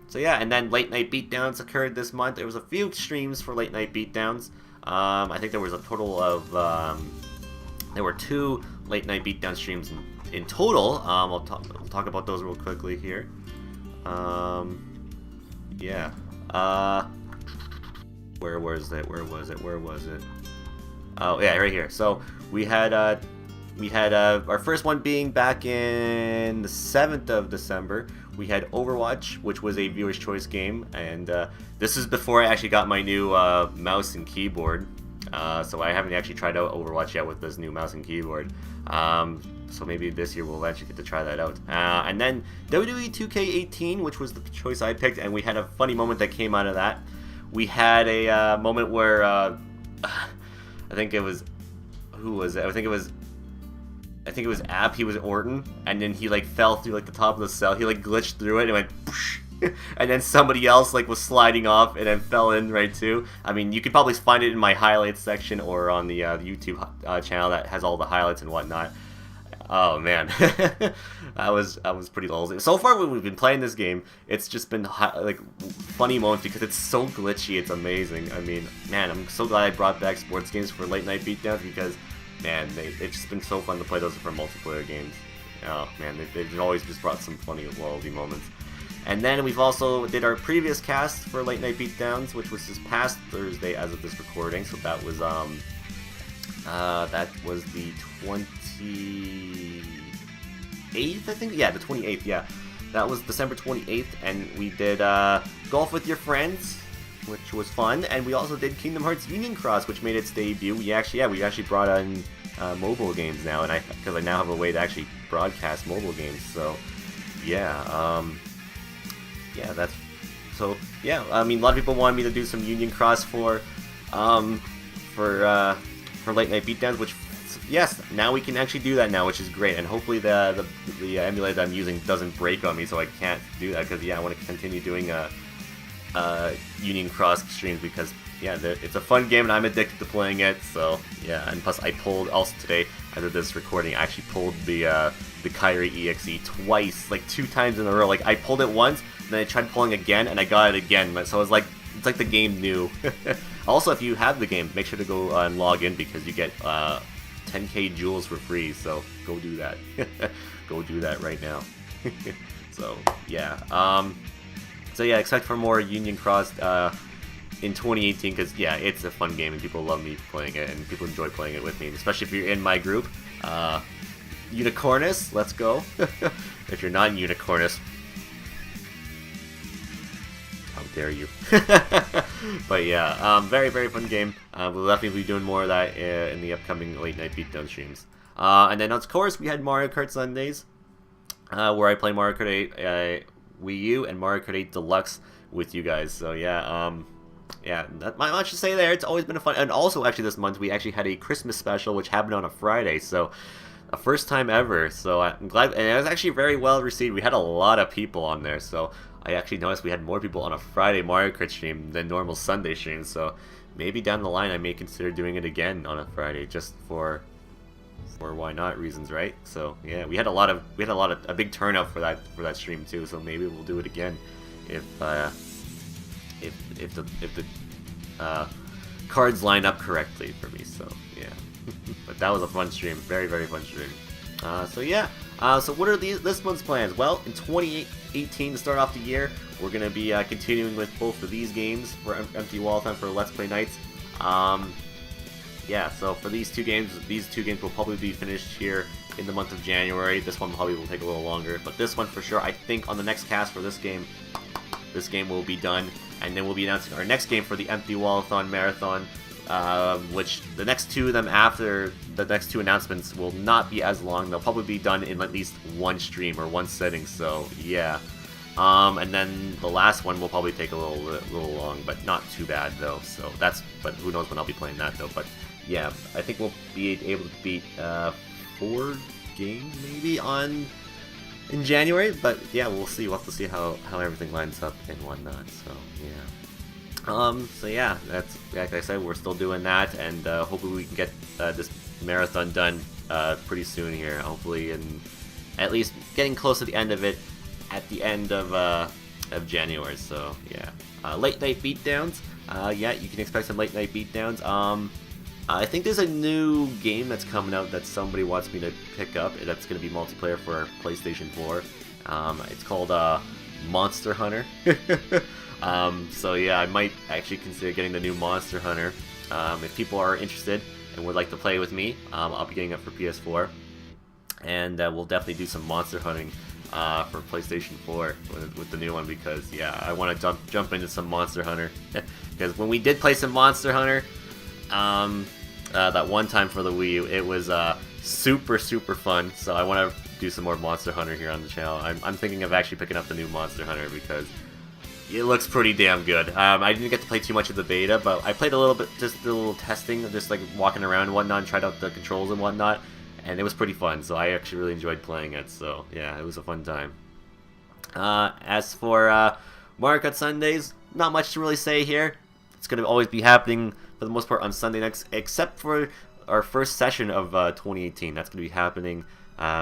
So yeah, and then Late Night Beatdowns occurred this month. There was a few streams for Late Night Beatdowns. I think there was a total of there were 2 Late Night Beatdown streams in total. We'll talk about those real quickly here. Yeah. Where was it? Oh yeah, right here. So we had our first one being back in the 7th of December. We had Overwatch, which was a viewer's choice game, and this is before I actually got my new mouse and keyboard. So I haven't actually tried out Overwatch yet with this new mouse and keyboard. So maybe this year we'll actually get to try that out. And then WWE 2K18, which was the choice I picked, and we had a funny moment that came out of that. We had a moment where I think it was I think it was App. He was Orton, and then he like fell through like the top of the cell. He like glitched through it and went. And then somebody else like was sliding off and then fell in right too. I mean, you could probably find it in my highlights section or on the YouTube channel that has all the highlights and whatnot. Oh man, I was pretty low. So far when we've been playing this game, it's just been like funny moments because it's so glitchy. It's amazing. I mean, man, I'm so glad I brought back sports games for late night beatdowns because, man, it's just been so fun to play those for multiplayer games. Oh man, they've always just brought some funny loyalty moments. And then we've also did our previous cast for Late Night Beatdowns, which was this past Thursday as of this recording. So that was the 28th, I think. Yeah, the 28th. Yeah, that was December 28th, and we did Golf with Your Friends, which was fun. And we also did Kingdom Hearts Union Cross, which made its debut. We actually brought on mobile games now, and because I now have a way to actually broadcast mobile games. So yeah. Yeah, I mean, a lot of people wanted me to do some Union Cross for Late Night Beatdowns, which, yes, now we can actually do that now, which is great, and hopefully the emulator that I'm using doesn't break on me, so I can't do that, because, yeah, I want to continue doing Union Cross streams, because, yeah, it's a fun game, and I'm addicted to playing it, so, yeah, and plus I pulled, also today, after this recording, I actually pulled the Kyrie EXE twice, like 2 times in a row. Like, I pulled it once, then I tried pulling again, and I got it again. So it's like the game knew. Also, if you have the game, make sure to go and log in because you get 10k jewels for free. So go do that. Go do that right now. So yeah. Expect for more Union Cross in 2018 because yeah, it's a fun game and people love me playing it and people enjoy playing it with me, especially if you're in my group. Unicornus, let's go. If you're not in Unicornus, how dare you? But yeah, very, very fun game. We'll definitely be doing more of that in the upcoming Late Night Beatdown streams. And then, of course, we had Mario Kart Sundays, where I play Mario Kart 8 Wii U and Mario Kart 8 Deluxe with you guys. So yeah, not much to say there. It's always been a fun. And also, actually, this month we actually had a Christmas special, which happened on a Friday. So a first time ever, so I'm glad, and it was actually very well received. We had a lot of people on there, so I actually noticed we had more people on a Friday Mario Kart stream than normal Sunday streams, so maybe down the line I may consider doing it again on a Friday, just for why not reasons, right? So yeah, we had a big turnout for that stream too, so maybe we'll do it again if the cards line up correctly for me, so yeah. But that was a fun stream, very, very fun stream. So yeah, so what are this month's plans? Well, in 2018, to start off the year, we're going to be continuing with both of these games for Empty Wallathon for Let's Play Nights. Yeah, so for these two games will probably be finished here in the month of January. This one probably will take a little longer, but this one for sure, I think on the next cast for this game will be done, and then we'll be announcing our next game for the Empty Wallathon Marathon. Which the next two of them after the next two announcements will not be as long. They'll probably be done in at least one stream or one setting. So yeah, and then the last one will probably take a little long, but not too bad though. So but who knows when I'll be playing that though. But yeah, I think we'll be able to beat 4 games maybe in January. But yeah, we'll see. We'll have to see how everything lines up and whatnot. So yeah. So yeah, that's, like I said, we're still doing that, and hopefully we can get this marathon done pretty soon here. Hopefully, and at least getting close to the end of it at the end of January. So yeah, late night beatdowns. Yeah, you can expect some late night beatdowns. I think there's a new game that's coming out that somebody wants me to pick up. That's going to be multiplayer for PlayStation 4. It's called Monster Hunter. So yeah, I might actually consider getting the new Monster Hunter. If people are interested and would like to play with me, I'll be getting it for PS4. And we'll definitely do some monster hunting for PlayStation 4 with the new one, because yeah, I want to jump into some Monster Hunter. Because when we did play some Monster Hunter, that one time for the Wii U. It was super fun. So I want to do some more Monster Hunter here on the channel. I'm thinking of actually picking up the new Monster Hunter because it looks pretty damn good. I didn't get to play too much of the beta, but I played a little bit, just a little testing, just like walking around and whatnot, and tried out the controls and whatnot, and it was pretty fun. So I actually really enjoyed playing it. So yeah, it was a fun time. As for Mario Kart Sundays, not much to really say here. It's going to always be happening for the most part on Sunday nights, except for our first session of 2018. That's going to be happening,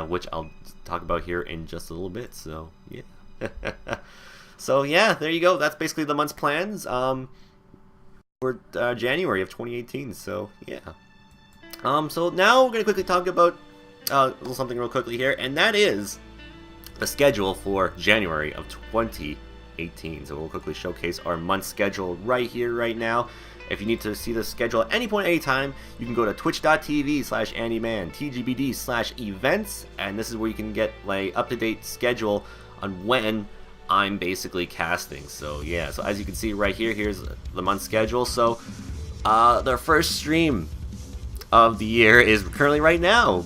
which I'll talk about here in just a little bit. So yeah. So yeah, there you go. That's basically the month's plans for January of 2018. So yeah. So now we're going to quickly talk about a little something real quickly here, and that is the schedule for January of 2018. So we'll quickly showcase our month schedule right here, right now. If you need to see the schedule at any point, anytime, you can go to twitch.tv/AndyMan, TGBD/events, and this is where you can get like up-to-date schedule on when I'm basically casting. So yeah, so as you can see right here, here's the month schedule. So the first stream of the year is currently right now,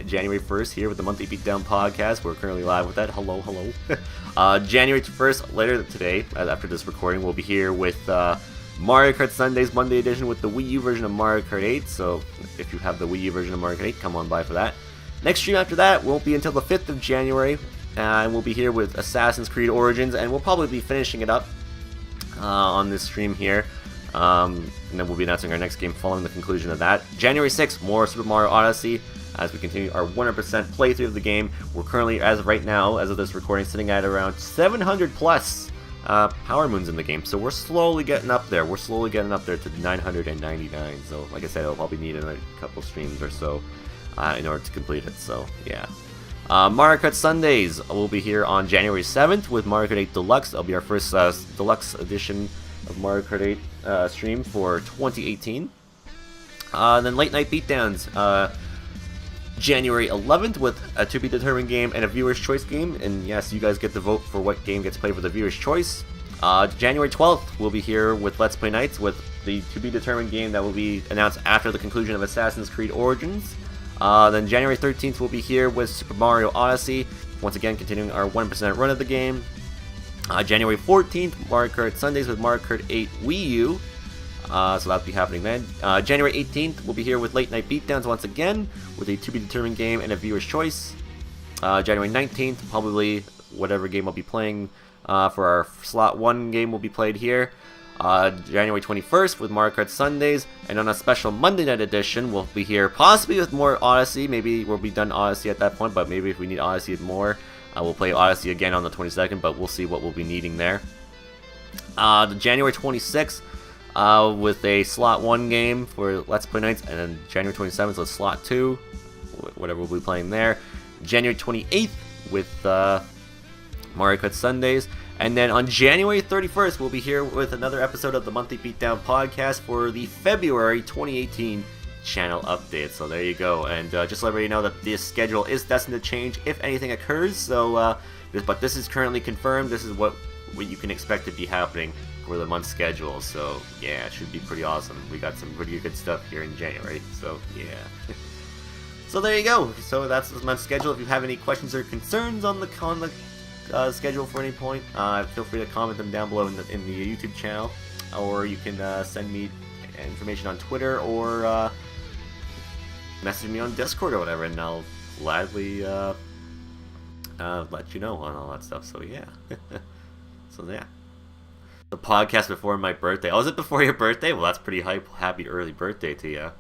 January 1st, here with the Monthly Beatdown Podcast. We're currently live with that. Hello. January 1st, later today, after this recording, we'll be here with Mario Kart Sundays Monday edition with the Wii U version of Mario Kart 8. So if you have the Wii U version of Mario Kart 8, come on by for that. Next stream after that won't be until the 5th of January, and we'll be here with Assassin's Creed Origins, and we'll probably be finishing it up on this stream here. And then we'll be announcing our next game following the conclusion of that. January 6th, more Super Mario Odyssey as we continue our 100% playthrough of the game. We're currently, as of right now, as of this recording, sitting at around 700 plus power moons in the game. So we're slowly getting up there. We're slowly getting up there to 999. So like I said, I'll probably need a couple streams or so in order to complete it. So yeah. Mario Kart Sundays will be here on January 7th with Mario Kart 8 Deluxe. That'll be our first deluxe edition of Mario Kart 8 stream for 2018. Then Late Night Beatdowns, January 11th with a to-be-determined game and a viewer's choice game. And yes, you guys get to vote for what game gets played for the viewer's choice. January 12th, we'll be here with Let's Play Nights with the to-be-determined game that will be announced after the conclusion of Assassin's Creed Origins. Then January 13th, we'll be here with Super Mario Odyssey, once again continuing our 1% run of the game. January 14th, Mario Kart Sundays with Mario Kart 8 Wii U. So that'll be happening then. January 18th, we'll be here with Late Night Beatdowns once again with a to-be-determined game and a viewer's choice. January 19th, probably whatever game I'll be playing for our Slot 1 game will be played here. January 21st with Mario Kart Sundays, and on a special Monday night edition, we'll be here possibly with more Odyssey. Maybe we'll be done Odyssey at that point, but maybe if we need Odyssey more, we'll play Odyssey again on the 22nd, but we'll see what we'll be needing there. The January 26th, with a Slot 1 game for Let's Play Nights, and then January 27th with Slot 2, whatever we'll be playing there. January 28th with Mario Kart Sundays, and then on January 31st, we'll be here with another episode of the Monthly Beatdown Podcast for the February 2018 channel update. So there you go, and just to let you know that this schedule is destined to change if anything occurs. So, but this is currently confirmed. This is what you can expect to be happening for the month schedule. So yeah, it should be pretty awesome. We got some pretty good stuff here in January. So yeah. So there you go. So that's the month schedule. If you have any questions or concerns on the schedule for any point, feel free to comment them down below in the YouTube channel, or you can send me information on Twitter or message me on Discord or whatever, and I'll gladly let you know on all that stuff. So yeah. So yeah. The podcast before my birthday. Oh, is it before your birthday? Well, that's pretty hype. Happy early birthday to you,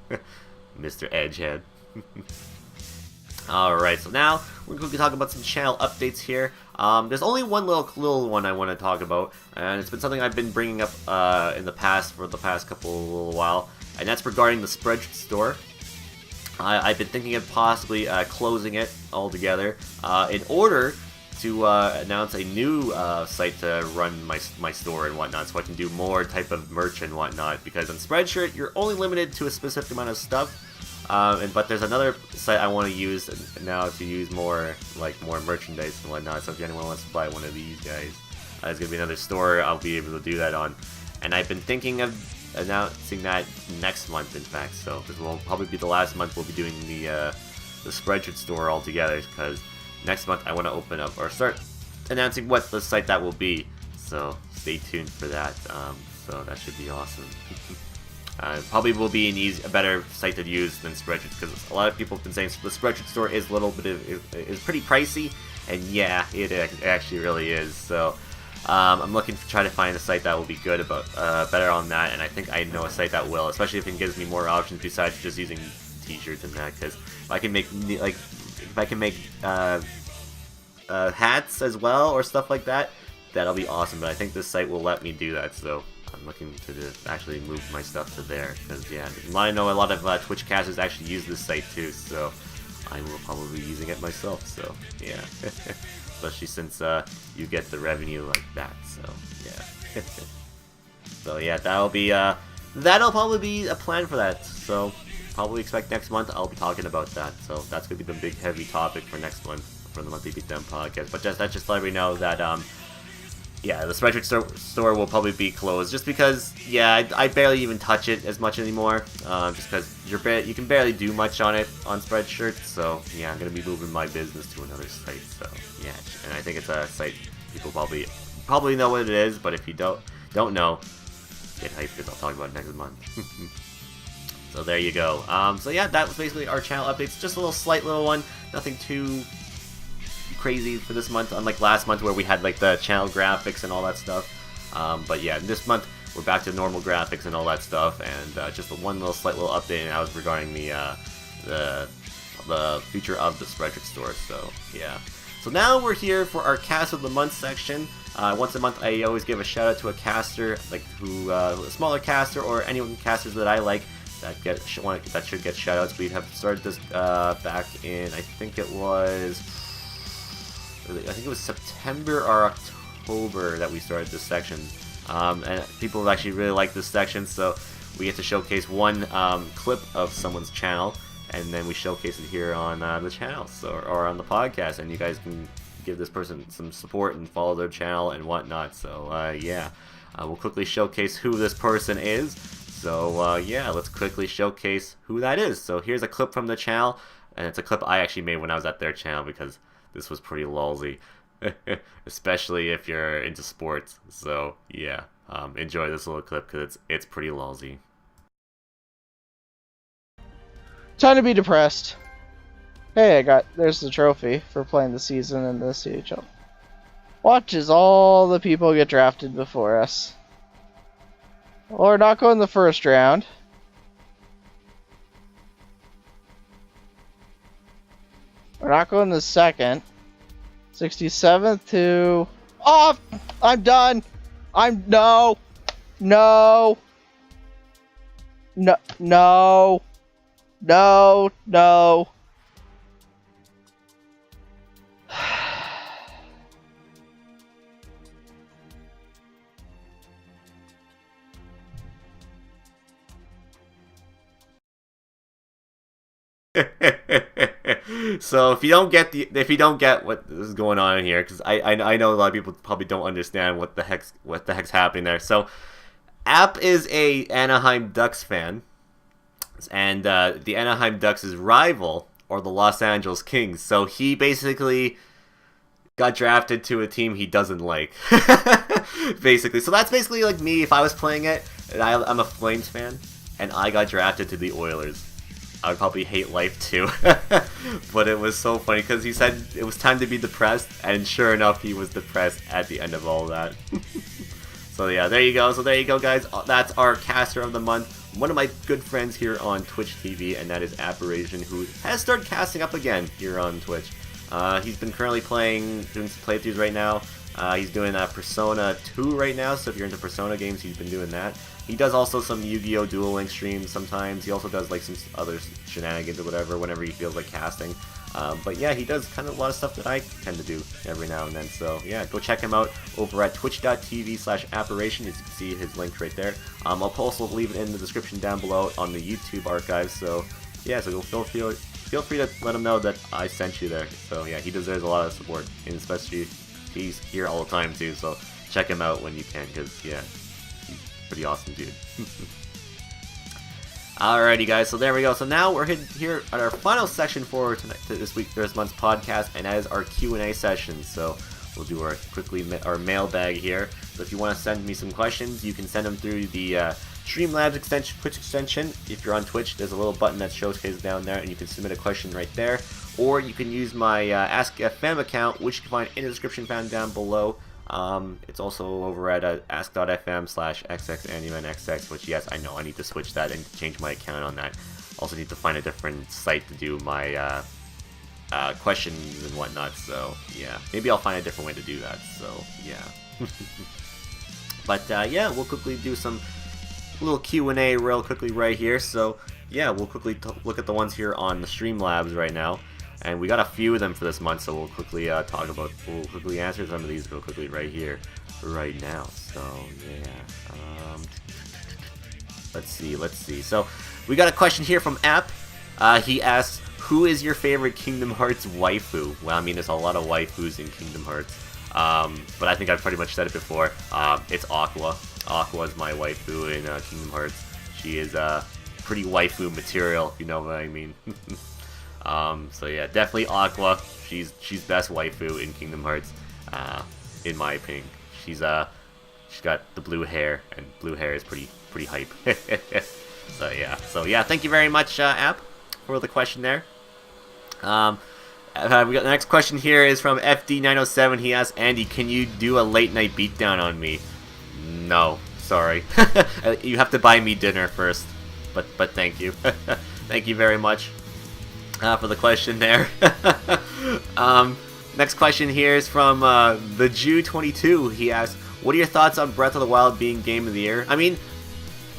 Mr. Edgehead. Alright, so now we're going to talk about some channel updates here. There's only one little one I want to talk about, and it's been something I've been bringing up in the past for the past little while, and that's regarding the Spreadsheet store. I've been thinking of possibly closing it altogether in order to announce a new site to run my store and whatnot, so I can do more type of merch and whatnot, because on Spreadshirt you're only limited to a specific amount of stuff, but there's another site I want to use now to use more merchandise and whatnot. So if anyone wants to buy one of these guys, there's gonna be another store I'll be able to do that on. And I've been thinking of announcing that next month, in fact. So this will probably be the last month we'll be doing the Spreadshirt store altogether, because next month I want to open up or start announcing what the site that will be. So stay tuned for that. So that should be awesome. Probably will be a better site to use than Spreadshirt, because a lot of people have been saying the Spreadshirt store is is pretty pricey, and yeah, it actually really is. So I'm looking to try to find a site that will be good better on that, and I think I know a site that will, especially if it gives me more options besides just using t-shirts and that. Because if I can make hats as well or stuff like that, that'll be awesome. But I think this site will let me do that, so I'm looking to actually move my stuff to there, because yeah, I know a lot of Twitch casters actually use this site too, so I will probably be using it myself. So yeah, especially since you get the revenue like that. So yeah, so yeah, that'll probably be a plan for that. So probably expect next month I'll be talking about that. So that's gonna be the big heavy topic for next month for the Monthly Beatdown podcast. But just let everybody know that yeah, the Spreadshirt store will probably be closed, just because, yeah, I barely even touch it as much anymore, just because you can barely do much on it on Spreadshirt. So yeah, I'm gonna be moving my business to another site. So yeah, and I think it's a site people probably know what it is, but if you don't know, get hyped, because I'll talk about it next month. So there you go. So yeah, that was basically our channel updates. Just a slight little one, nothing too crazy for this month, unlike last month where we had like the channel graphics and all that stuff. But yeah, this month we're back to normal graphics and all that stuff, and just one slight little update, and that was regarding the future of the Spreadshirt store. So yeah, so now we're here for our cast of the month section. Once a month I always give a shout out to a caster, like a smaller caster or anyone casters that I like that should get shout outs. We have started this back in, I think it was September or October that we started this section, and people have actually really liked this section. So we get to showcase one clip of someone's channel, and then we showcase it here on the channel, or on the podcast, and you guys can give this person some support and follow their channel and whatnot. So yeah, we'll quickly showcase who this person is. So yeah, let's quickly showcase who that is. So here's a clip from the channel, and it's a clip I actually made when I was at their channel, because this was pretty lolzy, especially if you're into sports. So yeah, enjoy this little clip, because it's pretty lolzy. Time to be depressed. Hey, there's the trophy for playing the season in the CHL. Watch as all the people get drafted before us. Well, we're not going the first round. We're not going the second. 67th to... Oh! I'm done! No! No! No! No! No! No! So if you don't get what is going on here, because I know a lot of people probably don't understand what the heck's happening there. So App is a Anaheim Ducks fan, and the Anaheim Ducks' rival are the Los Angeles Kings. So he basically got drafted to a team he doesn't like, basically. So that's basically like me if I was playing it, and I'm a Flames fan, and I got drafted to the Oilers. I would probably hate life too. But it was so funny, because he said it was time to be depressed, and sure enough, he was depressed at the end of all that. So yeah, there you go. So there you go, guys. That's our caster of the month. One of my good friends here on Twitch TV, and that is Apparition, who has started casting up again here on Twitch. He's been currently doing some playthroughs right now. He's doing Persona 2 right now, so if you're into Persona games, he's been doing that. He does also some Yu-Gi-Oh! Duel Link streams sometimes. He also does like some other shenanigans or whatever whenever he feels like casting. But yeah, he does kind of a lot of stuff that I tend to do every now and then. So yeah, go check him out over at twitch.tv/apparition. You can see his link right there. I'll also leave it in the description down below on the YouTube archive. So yeah, so feel free to let him know that I sent you there. So yeah, he deserves a lot of support, and especially he's here all the time too. So check him out when you can, because yeah, he's a pretty awesome dude. Alrighty, guys. So there we go. So now we're here at our final section for this month's podcast, and that is our Q&A session. So we'll do our mailbag here. So if you want to send me some questions, you can send them through the Streamlabs Twitch extension. If you're on Twitch, there's a little button that showcases down there, and you can submit a question right there. Or you can use my Ask FM account, which you can find in the description found down below. It's also over at ask.fm/xxandymanxx, which, yes, I know I need to switch that and change my account on that. Also need to find a different site to do my questions and whatnot, so yeah, maybe I'll find a different way to do that, so yeah. But yeah, we'll quickly do some little Q&A real quickly right here. So yeah, we'll quickly look at the ones here on the Streamlabs right now. And we got a few of them for this month, so we'll quickly we'll quickly answer some of these real quickly right here, right now. So yeah, let's see. So we got a question here from App. He asks, "Who is your favorite Kingdom Hearts waifu?" Well, I mean, there's a lot of waifus in Kingdom Hearts, but I think I've pretty much said it before. It's Aqua. Aqua is my waifu in Kingdom Hearts. She is pretty waifu material, if you know what I mean. So yeah, definitely Aqua. She's best waifu in Kingdom Hearts, in my opinion. She's got the blue hair, and blue hair is pretty hype. So yeah, thank you very much, App, for the question there. We got the next question here is from FD907. He asks, "Andy, can you do a late night beatdown on me?" No, sorry. You have to buy me dinner first. But thank you. Thank you very much for the question there. Next question here is from the Jew22. He asks, "What are your thoughts on Breath of the Wild being Game of the Year?" I mean,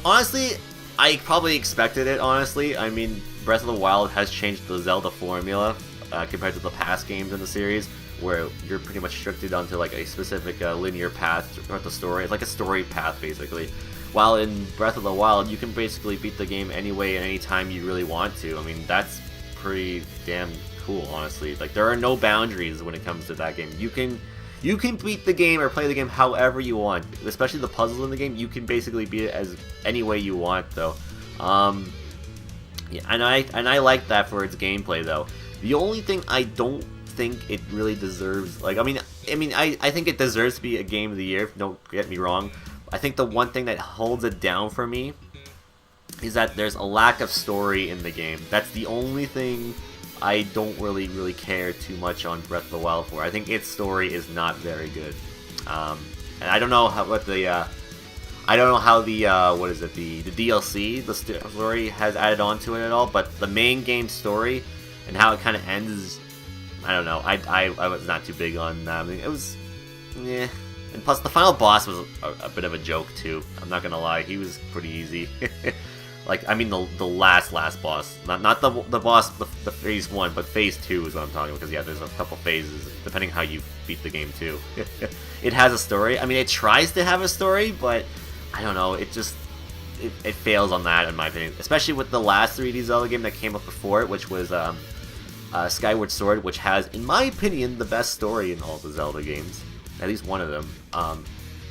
honestly, I probably expected it, honestly. I mean, Breath of the Wild has changed the Zelda formula compared to the past games in the series, where you're pretty much restricted onto like a specific linear path throughout the story. It's like a story path, basically. While in Breath of the Wild, you can basically beat the game any way and any time you really want to. I mean, that's pretty damn cool, honestly. Like, there are no boundaries when it comes to that game. You can beat the game or play the game however you want. Especially the puzzles in the game, you can basically beat it as any way you want, though. Yeah, and I like that for its gameplay, though. The only thing I don't think it really deserves, like, I mean, I think it deserves to be a Game of the Year. Don't get me wrong. I think the one thing that holds it down for me is that there's a lack of story in the game. That's the only thing I don't really care too much on Breath of the Wild for. I think its story is not very good, and I don't know how the DLC, the story has added on to it at all. But the main game story and how it kind of ends is, I don't know. I was not too big on that. I mean, it was, yeah. And plus, the final boss was a bit of a joke too. I'm not gonna lie, he was pretty easy. Like, I mean, the last boss, not the boss, the phase 1, but phase 2 is what I'm talking about. Because yeah, there's a couple phases depending how you beat the game too. It has a story. I mean, it tries to have a story, but I don't know. It just it fails on that, in my opinion. Especially with the last 3D Zelda game that came up before it, which was Skyward Sword, which has, in my opinion, the best story in all the Zelda games. At least one of them.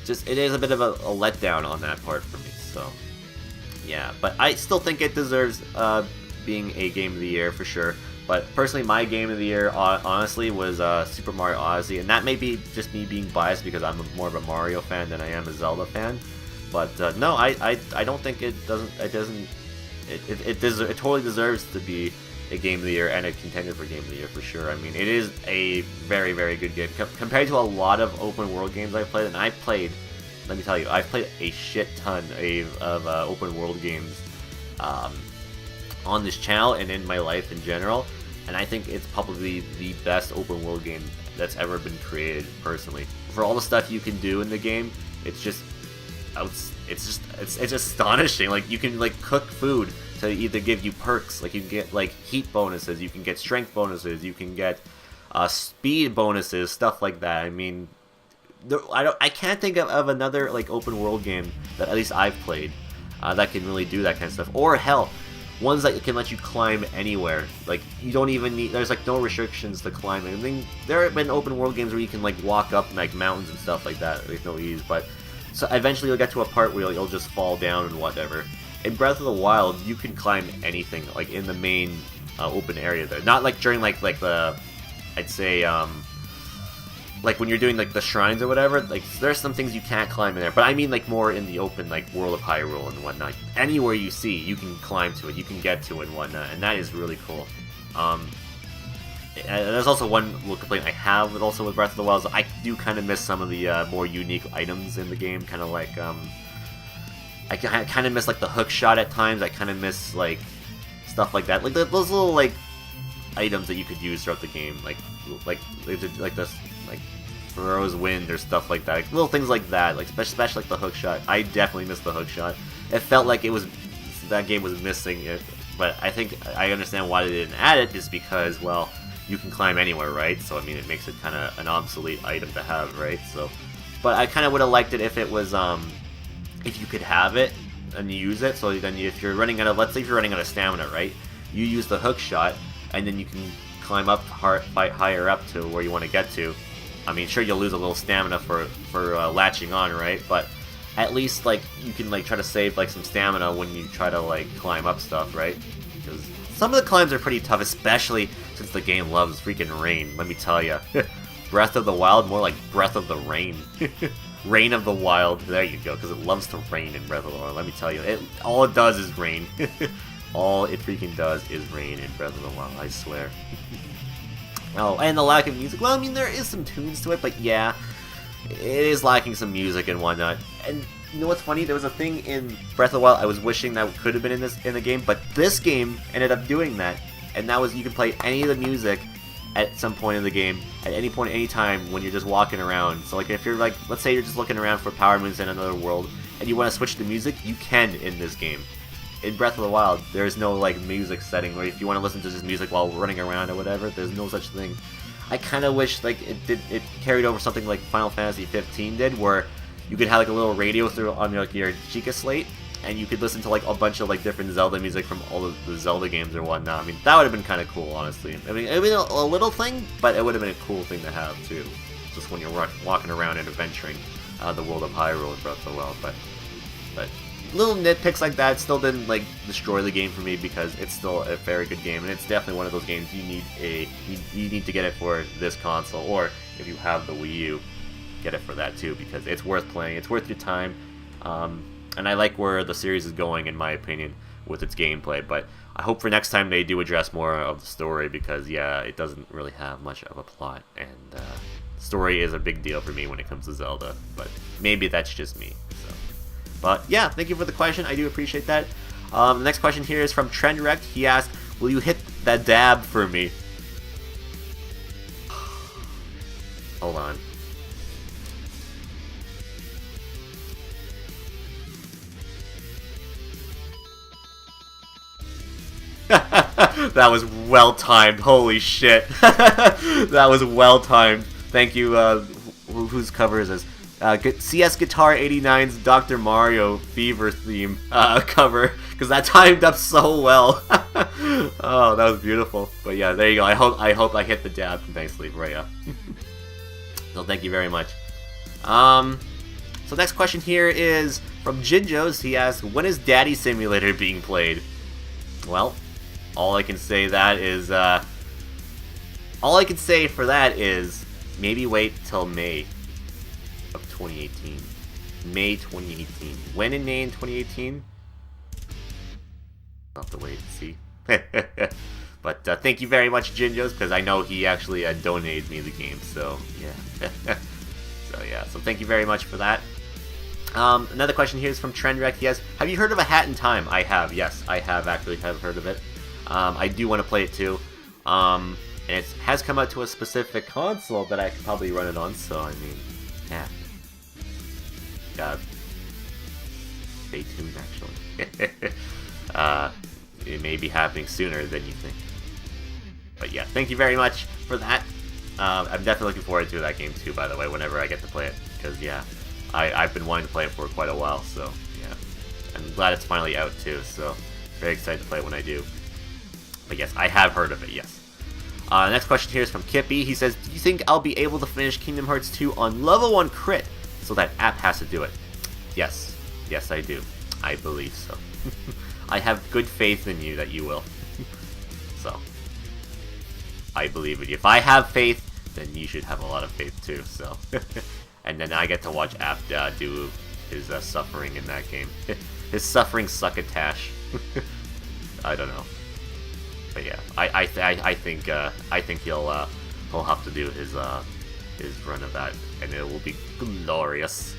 Just, it is a bit of a letdown on that part for me, so yeah. But I still think it deserves being a Game of the Year for sure. But personally, my Game of the Year, honestly, was Super Mario Odyssey, and that may be just me being biased because I'm more of a Mario fan than I am a Zelda fan. But no, I don't think it totally deserves to be a Game of the Year and a contender for Game of the Year for sure. I mean, it is a very good game compared to a lot of open world games I've played, and let me tell you, I've played a shit ton of open world games on this channel and in my life in general, and I think it's probably the best open world game that's ever been created, personally. For all the stuff you can do in the game, it's just astonishing. Like, you can like cook food to either give you perks, like you can get like heat bonuses, you can get strength bonuses, you can get speed bonuses, stuff like that. I mean, I can't think of another like open world game that at least I've played that can really do that kind of stuff. Or hell, ones that can let you climb anywhere. Like, you don't even need, there's like no restrictions to climbing. I mean, there have been open world games where you can like walk up like mountains and stuff like that with no ease, but so eventually you'll get to a part where you'll just fall down and whatever. in Breath of the Wild, you can climb anything, like in the main open area there. Not like during like the, I'd say like when you're doing like the shrines or whatever. Like there's some things you can't climb in there, but I mean like more in the open, like world of Hyrule and whatnot. Anywhere you see, you can climb to it, you can get to it and whatnot, and that is really cool. And there's also one little complaint I have with Breath of the Wild. So I do kind of miss some of the more unique items in the game. Kind of like I kind of miss like the hook shot at times. I kind of miss like stuff like that, like those little like items that you could use throughout the game, like this like Pharaoh's Wind or stuff like that, like, little things like that, like especially like the hook shot. I definitely missed the hook shot. It felt like that game was missing it, but I think I understand why they didn't add it, is because, well, you can climb anywhere, right? So I mean, it makes it kind of an obsolete item to have, right? So, but I kind of would have liked it if it was if you could have it and use it. So then if you're running out of, let's say if you're running out of stamina, right? You use the hook shot, and then you can climb up higher up to where you want to get to. I mean, sure, you'll lose a little stamina for latching on, right? But at least like you can like try to save like some stamina when you try to like climb up stuff, right? Because some of the climbs are pretty tough, especially since the game loves freaking rain. Let me tell you, Breath of the Wild, more like Breath of the Rain. Rain of the Wild. There you go, because it loves to rain in Breath of the Wild. Let me tell you, all it does is rain. All it freaking does is rain in Breath of the Wild, I swear. Oh, and the lack of music. Well, I mean, there is some tunes to it, but yeah, it is lacking some music and whatnot. And you know what's funny? There was a thing in Breath of the Wild I was wishing that could have been in the game, but this game ended up doing that. And that was, you can play any of the music at some point in the game, at any point, any time, when you're just walking around. So like, if you're like, let's say you're just looking around for power moves in another world, and you want to switch to music, you can in this game. In Breath of the Wild, there's no like music setting where if you want to listen to just music while running around or whatever, there's no such thing. I kind of wish like it carried over something like Final Fantasy 15 did, where you could have like a little radio through on like your Chica slate, and you could listen to like a bunch of like different Zelda music from all of the Zelda games or whatnot. I mean, that would have been kind of cool, honestly. I mean, it would have been a little thing, but it would have been a cool thing to have too, just when you're walking around and adventuring the world of Hyrule in Breath of the Wild. But little nitpicks like that still didn't like destroy the game for me, because it's still a very good game, and it's definitely one of those games you need to get it for this console, or if you have the Wii U, get it for that too, because it's worth playing, it's worth your time, and I like where the series is going, in my opinion, with its gameplay. But I hope for next time they do address more of the story, because yeah, it doesn't really have much of a plot, and story is a big deal for me when it comes to Zelda, but maybe that's just me. So. But yeah, thank you for the question. I do appreciate that. The next question here is from Trendwrecked. He asked, "Will you hit that dab for me?" Hold on. That was well timed. Holy shit. That was well timed. Thank you. Whose cover is this? CS Guitar 89's Dr. Mario Fever theme cover, because that timed up so well. Oh, that was beautiful. But yeah, there you go. I hope I hit the dab nicely, Rhea. So thank you very much. So next question here is from Jinjos. He asks, "When is Daddy Simulator being played?" Well, all I can say for that is maybe wait till May of 2018. May 2018. When in May in 2018? I'll have to wait and see. But thank you very much, Jinjos, because I know he actually donated me the game. So yeah. So thank you very much for that. Another question here is from Trendwreck. He asks, "Have you heard of A Hat in Time?" I have. Yes, I have actually heard of it. I do want to play it too. And it has come out to a specific console that I could probably run it on. So I mean, yeah. Stay tuned, actually. It may be happening sooner than you think. But yeah, thank you very much for that. I'm definitely looking forward to that game too, by the way, whenever I get to play it. Because yeah, I've been wanting to play it for quite a while, so yeah. I'm glad it's finally out too, so very excited to play it when I do. But yes, I have heard of it, yes. Next question here is from Kippy. He says, "Do you think I'll be able to finish Kingdom Hearts 2 on level 1 crit, so that app has to do it?" Yes, I do. I believe so. I have good faith in you that you will. So, I believe in you. If I have faith, then you should have a lot of faith too, so. And then I get to watch App do his suffering in that game. His suffering succotash. I don't know. But yeah, I think he'll have to do his run of that, and it will be glorious.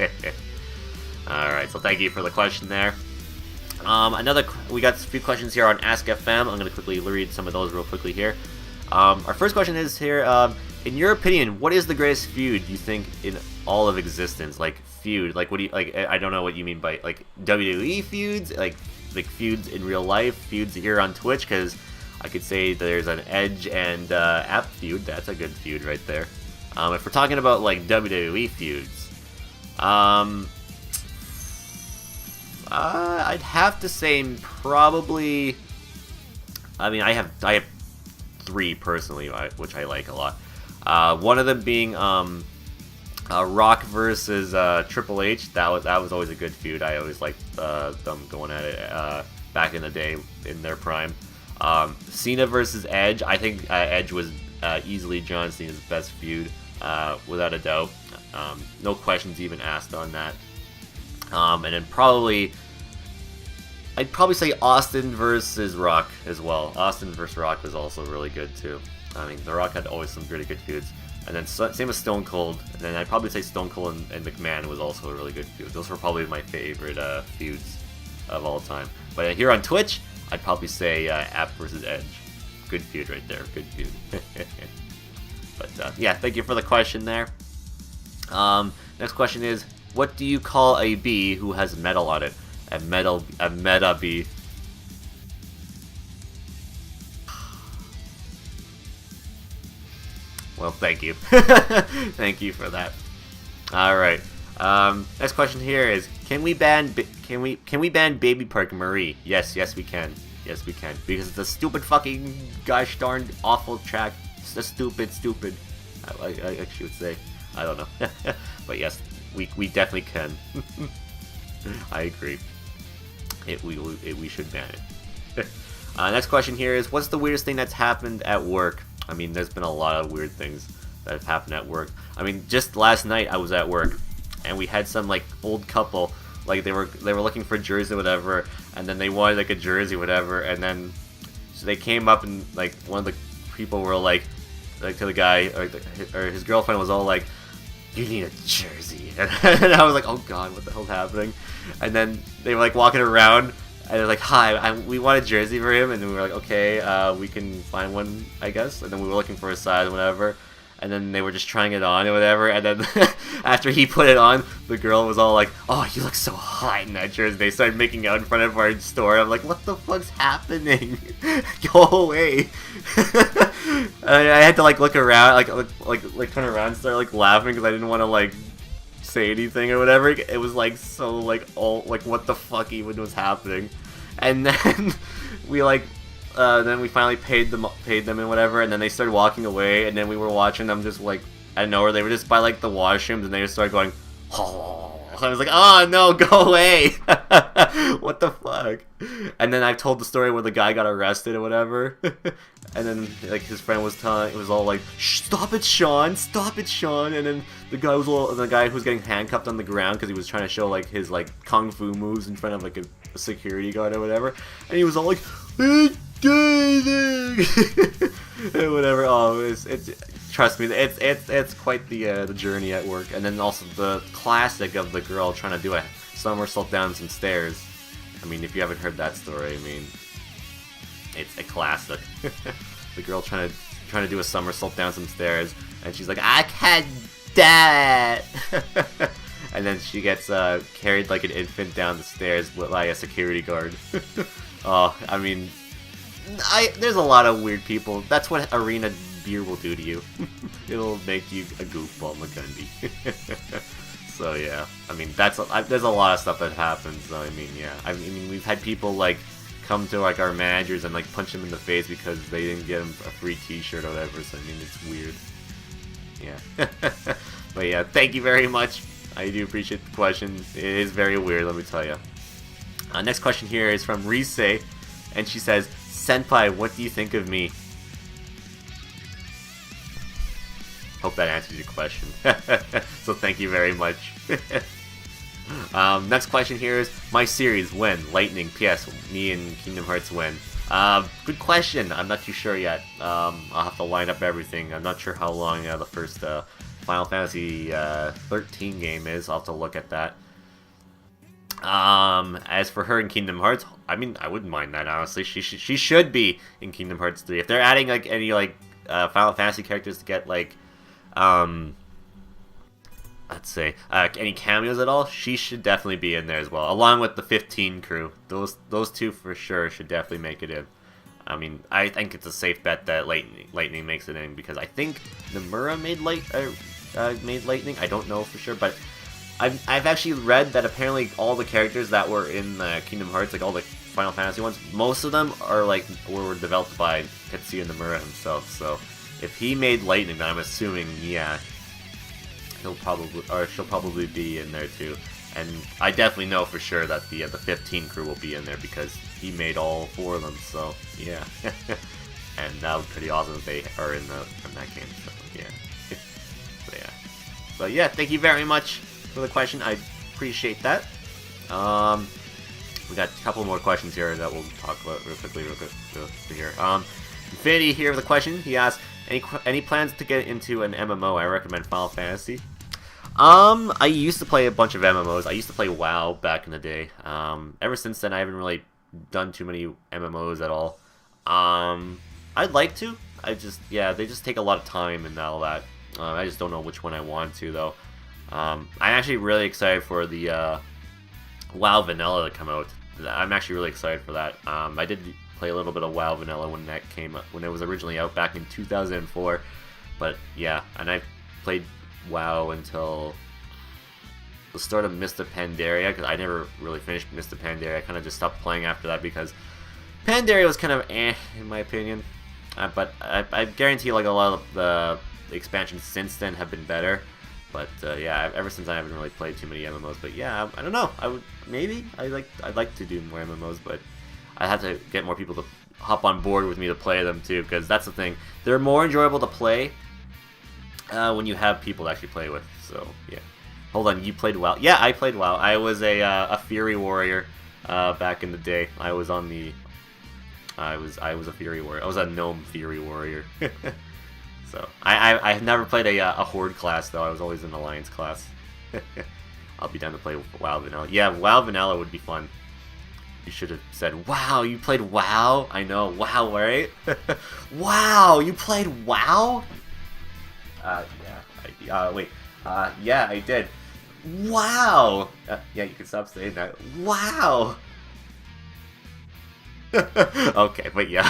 Alright, so thank you for the question there. We got a few questions here on Ask FM. I'm going to quickly read some of those real quickly here. Our first question is here, in your opinion, what is the greatest feud you think in all of existence? Like, feud, like, what do you, like, I don't know what you mean by, like, WWE feuds, like feuds in real life, feuds here on Twitch, because I could say there's an Edge and App feud. That's a good feud right there. If we're talking about, like, WWE feuds, I'd have to say probably. I mean, I have 3 personally, which I like a lot. One of them being Rock versus Triple H. That was always a good feud. I always liked them going at it back in the day in their prime. Cena versus Edge. I think Edge was easily John Cena's best feud, without a doubt. No questions even asked on that. And then I'd probably say Austin versus Rock as well. Austin versus Rock was also really good too. I mean, The Rock had always some really good feuds. And then same with Stone Cold. And then I'd probably say Stone Cold and McMahon was also a really good feud. Those were probably my favorite feuds of all time. But here on Twitch, I'd probably say App versus Edge. Good feud right there. Good feud. But yeah, thank you for the question there. Next question is, what do you call a bee who has metal on it? A meta bee. Well, thank you. Thank you for that. All right. Next question here is: Can we ban Baby Park Marie? Yes, we can. Yes, we can. Because it's a stupid fucking gosh darn awful track. It's a stupid. I actually would say. I don't know. But yes, we definitely can. I agree. We should ban it. Next question here is: what's the weirdest thing that's happened at work? I mean, there's been a lot of weird things that have happened at work. I mean, just last night I was at work, and we had some like old couple, like they were looking for a jersey or whatever, and then they wanted like a jersey or whatever, and then so they came up and like one of the people were like to the guy or his girlfriend was all like, "You need a jersey," and I was like, "Oh God, what the hell's happening?" And then they were like walking around. And they're like, "Hi, we want a jersey for him," and then we were like, "Okay, we can find one, I guess." And then we were looking for a size and whatever, and then they were just trying it on or whatever. And then after he put it on, the girl was all like, "Oh, you look so hot in that jersey." They started making out in front of our store. I'm like, "What the fuck's happening? Go away!" I had to like look around, like turn around and start like laughing because I didn't want to like say anything or whatever. It was like so like all like what the fuck even was happening. And then we like then we finally paid them and whatever, and then they started walking away, and then we were watching them just like I don't know where they were just by like the washrooms, and they just started going, "Oh." I was like, "Oh no, go away." What the fuck? And then I told the story where the guy got arrested or whatever. And then like his friend was telling, it was all like, "Stop it, Sean! Stop it, Sean!" And then the guy who was getting handcuffed on the ground because he was trying to show like his like kung fu moves in front of like a security guard or whatever, and he was all like, and whatever. Oh, it's trust me, it's quite the journey at work. And then also the classic of the girl trying to do a somersault down some stairs. I mean, if you haven't heard that story, I mean, it's a classic. The girl trying to do a somersault down some stairs, and she's like, "I can't do it." And then she gets carried like an infant down the stairs by a security guard. Oh, I mean, there's a lot of weird people. That's what arena beer will do to you. It'll make you a goofball, McGundy. So yeah, I mean there's a lot of stuff that happens. So, I mean, yeah, I mean we've had people like come to like our managers and like punch them in the face because they didn't get them a free T-shirt or whatever. So I mean it's weird. Yeah. But yeah, thank you very much. I do appreciate the question. It is very weird, let me tell you. Next question here is from Rise, and she says, Senpai, what do you think of me? Hope that answers your question. So thank you very much. Next question here is, my series, when? Lightning, PS, me and Kingdom Hearts when? Good question. I'm not too sure yet. I'll have to line up everything. I'm not sure how long the first Final Fantasy 13 game is. I'll have to look at that. As for her in Kingdom Hearts, I mean, I wouldn't mind that, honestly. She should be in Kingdom Hearts 3. If they're adding like any like Final Fantasy characters to get like let's say any cameos at all, she should definitely be in there as well, along with the 15 crew. Those two for sure should definitely make it in. I mean, I think it's a safe bet that Lightning makes it in, because I think Nomura made Lightning. I don't know for sure, but I've actually read that apparently all the characters that were in Kingdom Hearts, like all the Final Fantasy ones, most of them are like were developed by Tetsuya Nomura himself. So if he made Lightning, then I'm assuming, yeah, she'll probably be in there too. And I definitely know for sure that the 15 crew will be in there, because he made all 4 of them. So yeah, and that was pretty awesome that they are in that game. So yeah, so yeah, thank you very much for the question. I appreciate that. We got a couple more questions here that we'll talk about real quickly here. Infinity here with a question. He asks, any plans to get into an MMO? I recommend Final Fantasy. I used to play a bunch of MMOs. I used to play WoW back in the day. Ever since then, I haven't really done too many MMOs at all. I'd like to. They just take a lot of time and all that. I just don't know which one I want to, though. I'm actually really excited for the WoW Vanilla to come out. I'm actually really excited for that. I did play a little bit of WoW Vanilla when that came up, when it was originally out back in 2004. But yeah, and I played WoW until the start of Mist of Pandaria, because I never really finished Mist of Pandaria. I kind of just stopped playing after that because Pandaria was kind of in my opinion. But I guarantee like a lot of the expansions since then have been better. But yeah, ever since I haven't really played too many MMOs. But yeah, I don't know. I'd like to do more MMOs, but I have to get more people to hop on board with me to play them too, because that's the thing. They're more enjoyable to play when you have people to actually play with. So yeah. Hold on, you played WoW? Yeah, I played WoW. I was a Fury Warrior back in the day. I was a Fury Warrior. I was a Gnome Fury Warrior. So I never played a Horde class though. I was always an Alliance class. I'll be down to play WoW Vanilla. Yeah, WoW Vanilla would be fun. You should have said, "Wow, you played WoW." I know, WoW, right? Wow, you played WoW? Yeah, I did. Wow. Yeah, you can stop saying that. Wow. Okay, but yeah.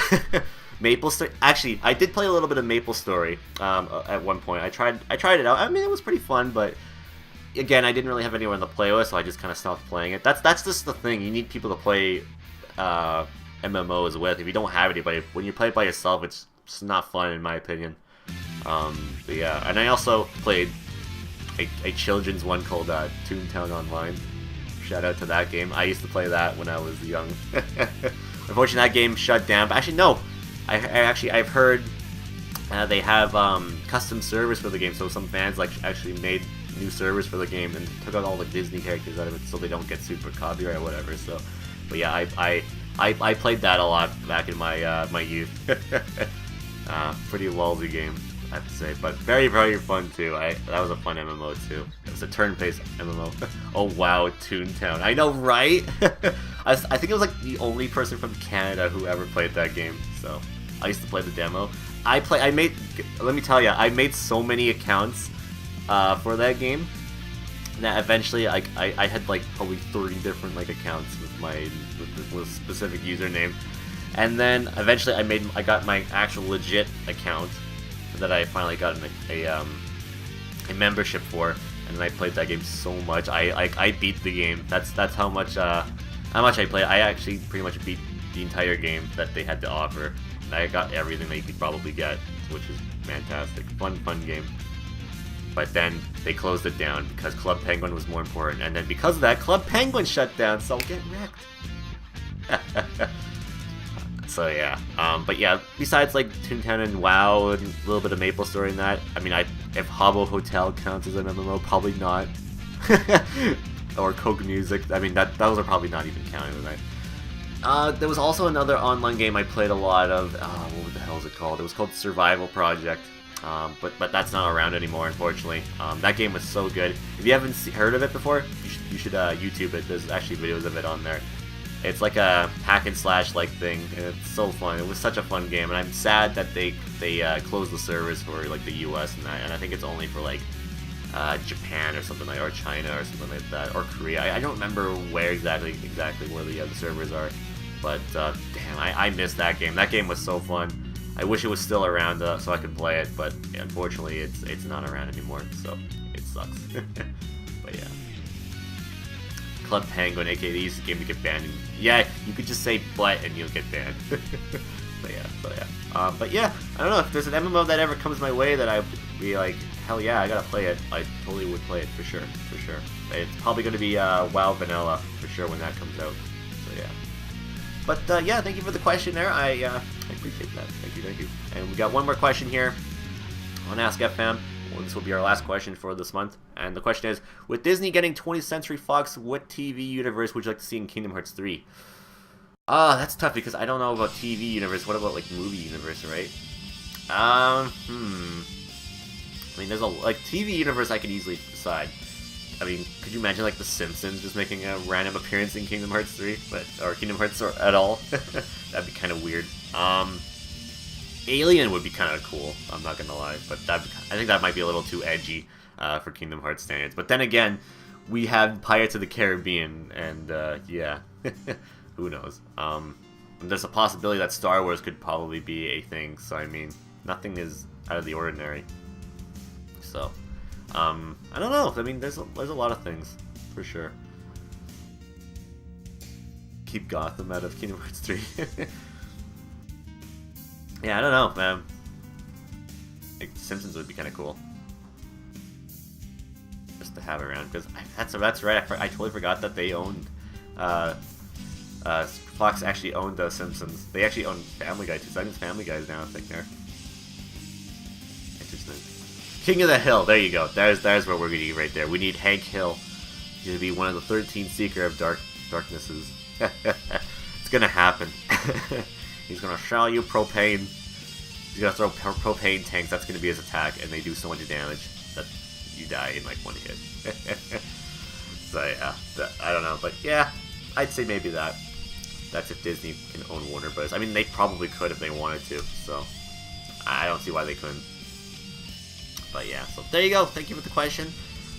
Maple Story. Actually, I did play a little bit of Maple Story at one point. I tried it out. I mean, it was pretty fun, but again, I didn't really have anyone to play with, so I just kind of stopped playing it. That's just the thing. You need people to play MMOs with. If you don't have anybody, when you play it by yourself, it's just not fun, in my opinion. But yeah, and I also played a children's one called Toontown Online. Shout out to that game. I used to play that when I was young. Unfortunately, that game shut down. But actually, no. I've heard they have custom servers for the game. So some fans actually made new servers for the game and took out all the Disney characters out of it, so they don't get super copyright or whatever. So, but yeah, I played that a lot back in my my youth. Pretty lousy game, I have to say, but very, very fun too. That was a fun MMO too. It was a turn-based MMO. Oh wow, Toontown. I know, right? I think I was like the only person from Canada who ever played that game. So I used to play the demo. Let me tell you, I made so many accounts for that game that eventually I had like probably 30 different like accounts with a specific username. And then eventually I got my actual legit account that I finally got a membership for, and then I played that game so much. I beat the game. That's how much I played. I actually pretty much beat the entire game that they had to offer. I got everything that you could probably get, which is fantastic. Fun game. but then they closed it down because Club Penguin was more important, and then because of that, Club Penguin shut down, so get wrecked. So yeah, but yeah, besides like Toontown and WoW and a little bit of MapleStory and that, I mean, if Habbo Hotel counts as an MMO, probably not. Or Coke Music, I mean, those are probably not even counted tonight. There was also another online game I played a lot of. What the hell is it called? It was called Survival Project. But that's not around anymore, unfortunately. That game was so good. If you haven't heard of it before, you should YouTube it. There's actually videos of it on there. It's like a hack and slash like thing, and it's so fun. It was such a fun game, and I'm sad that they closed the servers for like the US and that, and I think it's only for like Japan or something like, or China or something like that, or Korea. I don't remember where exactly where the servers are, but damn, I missed that game. That game was so fun. I wish it was still around so I could play it, but unfortunately it's not around anymore, so it sucks. But yeah. Club Penguin, aka the easy game to get banned. Yeah, you could just say "but" and you'll get banned. But yeah, I don't know, if there's an MMO that ever comes my way that I'd be like, hell yeah, I gotta play it, I totally would play it for sure. It's probably gonna be WoW Vanilla for sure when that comes out. So yeah. But yeah, thank you for the question there. I appreciate that. Thank you. And we got one more question here on Ask FM. Well, this will be our last question for this month. And the question is, with Disney getting 20th Century Fox, what TV universe would you like to see in Kingdom Hearts 3? That's tough because I don't know about TV universe. What about like movie universe, right? I mean, there's like TV universe I could easily decide. I mean, could you imagine like The Simpsons just making a random appearance in Kingdom Hearts 3, or Kingdom Hearts at all? That'd be kind of weird. Alien would be kind of cool, I'm not gonna lie, but I think that might be a little too edgy for Kingdom Hearts standards. But then again, we have Pirates of the Caribbean, and yeah, who knows? There's a possibility that Star Wars could probably be a thing, so I mean, nothing is out of the ordinary. So, I don't know. I mean, there's a lot of things, for sure. Keep Gotham out of Kingdom Hearts 3. Yeah, I don't know, man. Like, Simpsons would be kind of cool. Just to have around, because that's right, I totally forgot that they owned, Fox actually owned The Simpsons. They actually own Family Guy too, so I think Family Guys now, I think there. Interesting. King of the Hill, there you go. There's where we're gonna be right there. We need Hank Hill to be one of the 13 Seeker of Darknesses. It's gonna happen. He's gonna shell you propane. He's gonna throw propane tanks. That's gonna be his attack, and they do so much damage that you die in like one hit. So yeah, I don't know, but yeah, I'd say maybe that's if Disney can own Warner Bros. I mean, they probably could if they wanted to, so I don't see why they couldn't. But yeah, so there you go. Thank you for the question.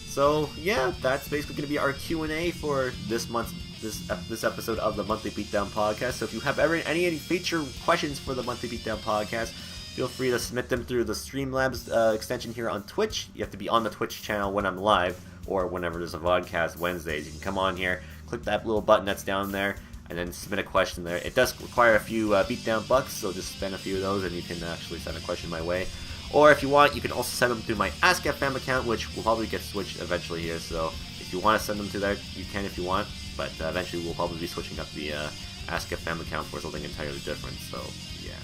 So yeah, that's basically gonna be our Q&A for this month's this episode of the Monthly Beatdown Podcast. So if you have any feature questions for the Monthly Beatdown Podcast, feel free to submit them through the Streamlabs extension here on Twitch. You have to be on the Twitch channel when I'm live, or whenever there's a vodcast Wednesdays. You can come on here, click that little button that's down there, and then submit a question there. It does require a few Beatdown bucks, so just spend a few of those and you can actually send a question my way. Or if you want, you can also send them through my AskFM account, which will probably get switched eventually here. So if you want to send them to there, you can if you want. But eventually we'll probably be switching up the AskFM account for something entirely different. So yeah.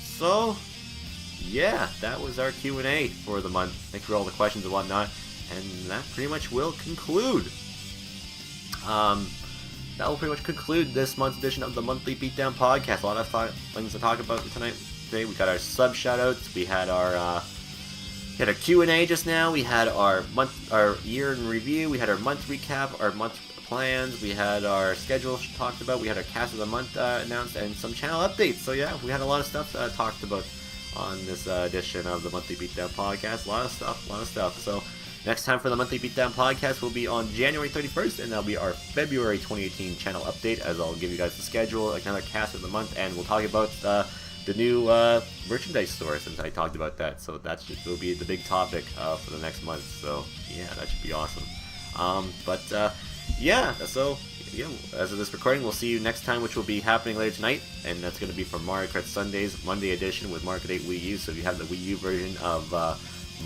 So yeah, that was our Q&A for the month. Thank you for all the questions and whatnot. And that pretty much will conclude. That will pretty much conclude this month's edition of the Monthly Beatdown Podcast. A lot of things to talk about today. We got our sub shoutouts. We had our Q&A just now. We had our year in review. We had our month recap, our month plans. We had our schedule talked about. We had our cast of the month announced, and some channel updates. So yeah, we had a lot of stuff talked about on this edition of the Monthly Beatdown Podcast. A lot of stuff. So next time for the Monthly Beatdown Podcast will be on January 31st, and that'll be our February 2018 channel update, as I'll give you guys the schedule, another cast of the month, and we'll talk about the new merchandise store, since I talked about that. So will be the big topic for the next month. So yeah, that should be awesome. So as of this recording, we'll see you next time, which will be happening later tonight, and that's going to be for Mario Kart Sundays Monday edition with Market 8 Wii U. So if you have the Wii U version of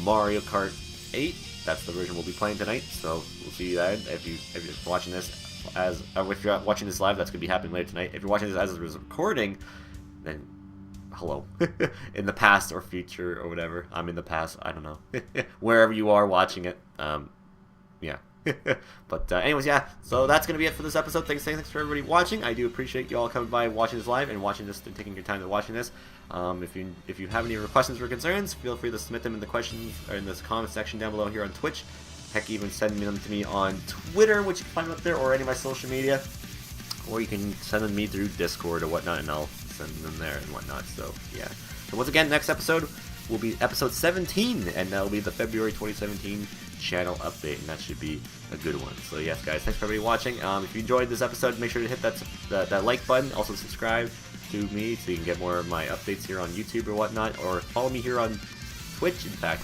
Mario Kart 8. That's the version we'll be playing tonight. So we'll see you then. If you're watching this if you're watching this live, that's gonna be happening later tonight. If you're watching this as it was recording, then hello. In the past or future or whatever. I'm in the past. I don't know. Wherever you are watching it. Yeah. But anyways, yeah. So that's gonna be it for this episode. Thanks for everybody watching. I do appreciate you all coming by, watching this live, and watching this and taking your time to watching this. If you have any questions or concerns, feel free to submit them in the questions or in this comment section down below here on Twitch. Heck, even send them to me on Twitter, which you can find up there, or any of my social media. Or you can send them to me through Discord or whatnot, and I'll send them there and whatnot. So, yeah. So, once again, next episode will be episode 17, and that will be the February 2017 channel update, and that should be a good one. So, yes, guys, thanks for everybody watching. If you enjoyed this episode, make sure to hit that like button. Also, subscribe to me so you can get more of my updates here on YouTube or whatnot, or follow me here on Twitch, in fact,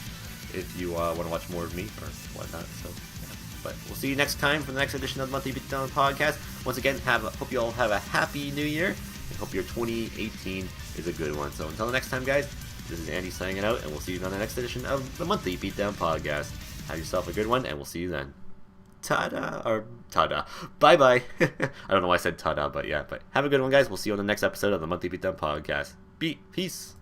if you want to watch more of me or whatnot. So, yeah. But we'll see you next time for the next edition of the Monthly Beadown Podcast. Once again, hope you all have a happy new year, and hope your 2018 is a good one. So until the next time, guys, this is Andy signing out, and we'll see you on the next edition of the Monthly Beatdown Podcast. Have yourself a good one, and we'll see you then. Ta-da, or ta-da. Bye-bye. I don't know why I said ta-da, but yeah. But have a good one, guys. We'll see you on the next episode of the Monthly Beatdown Podcast. Peace.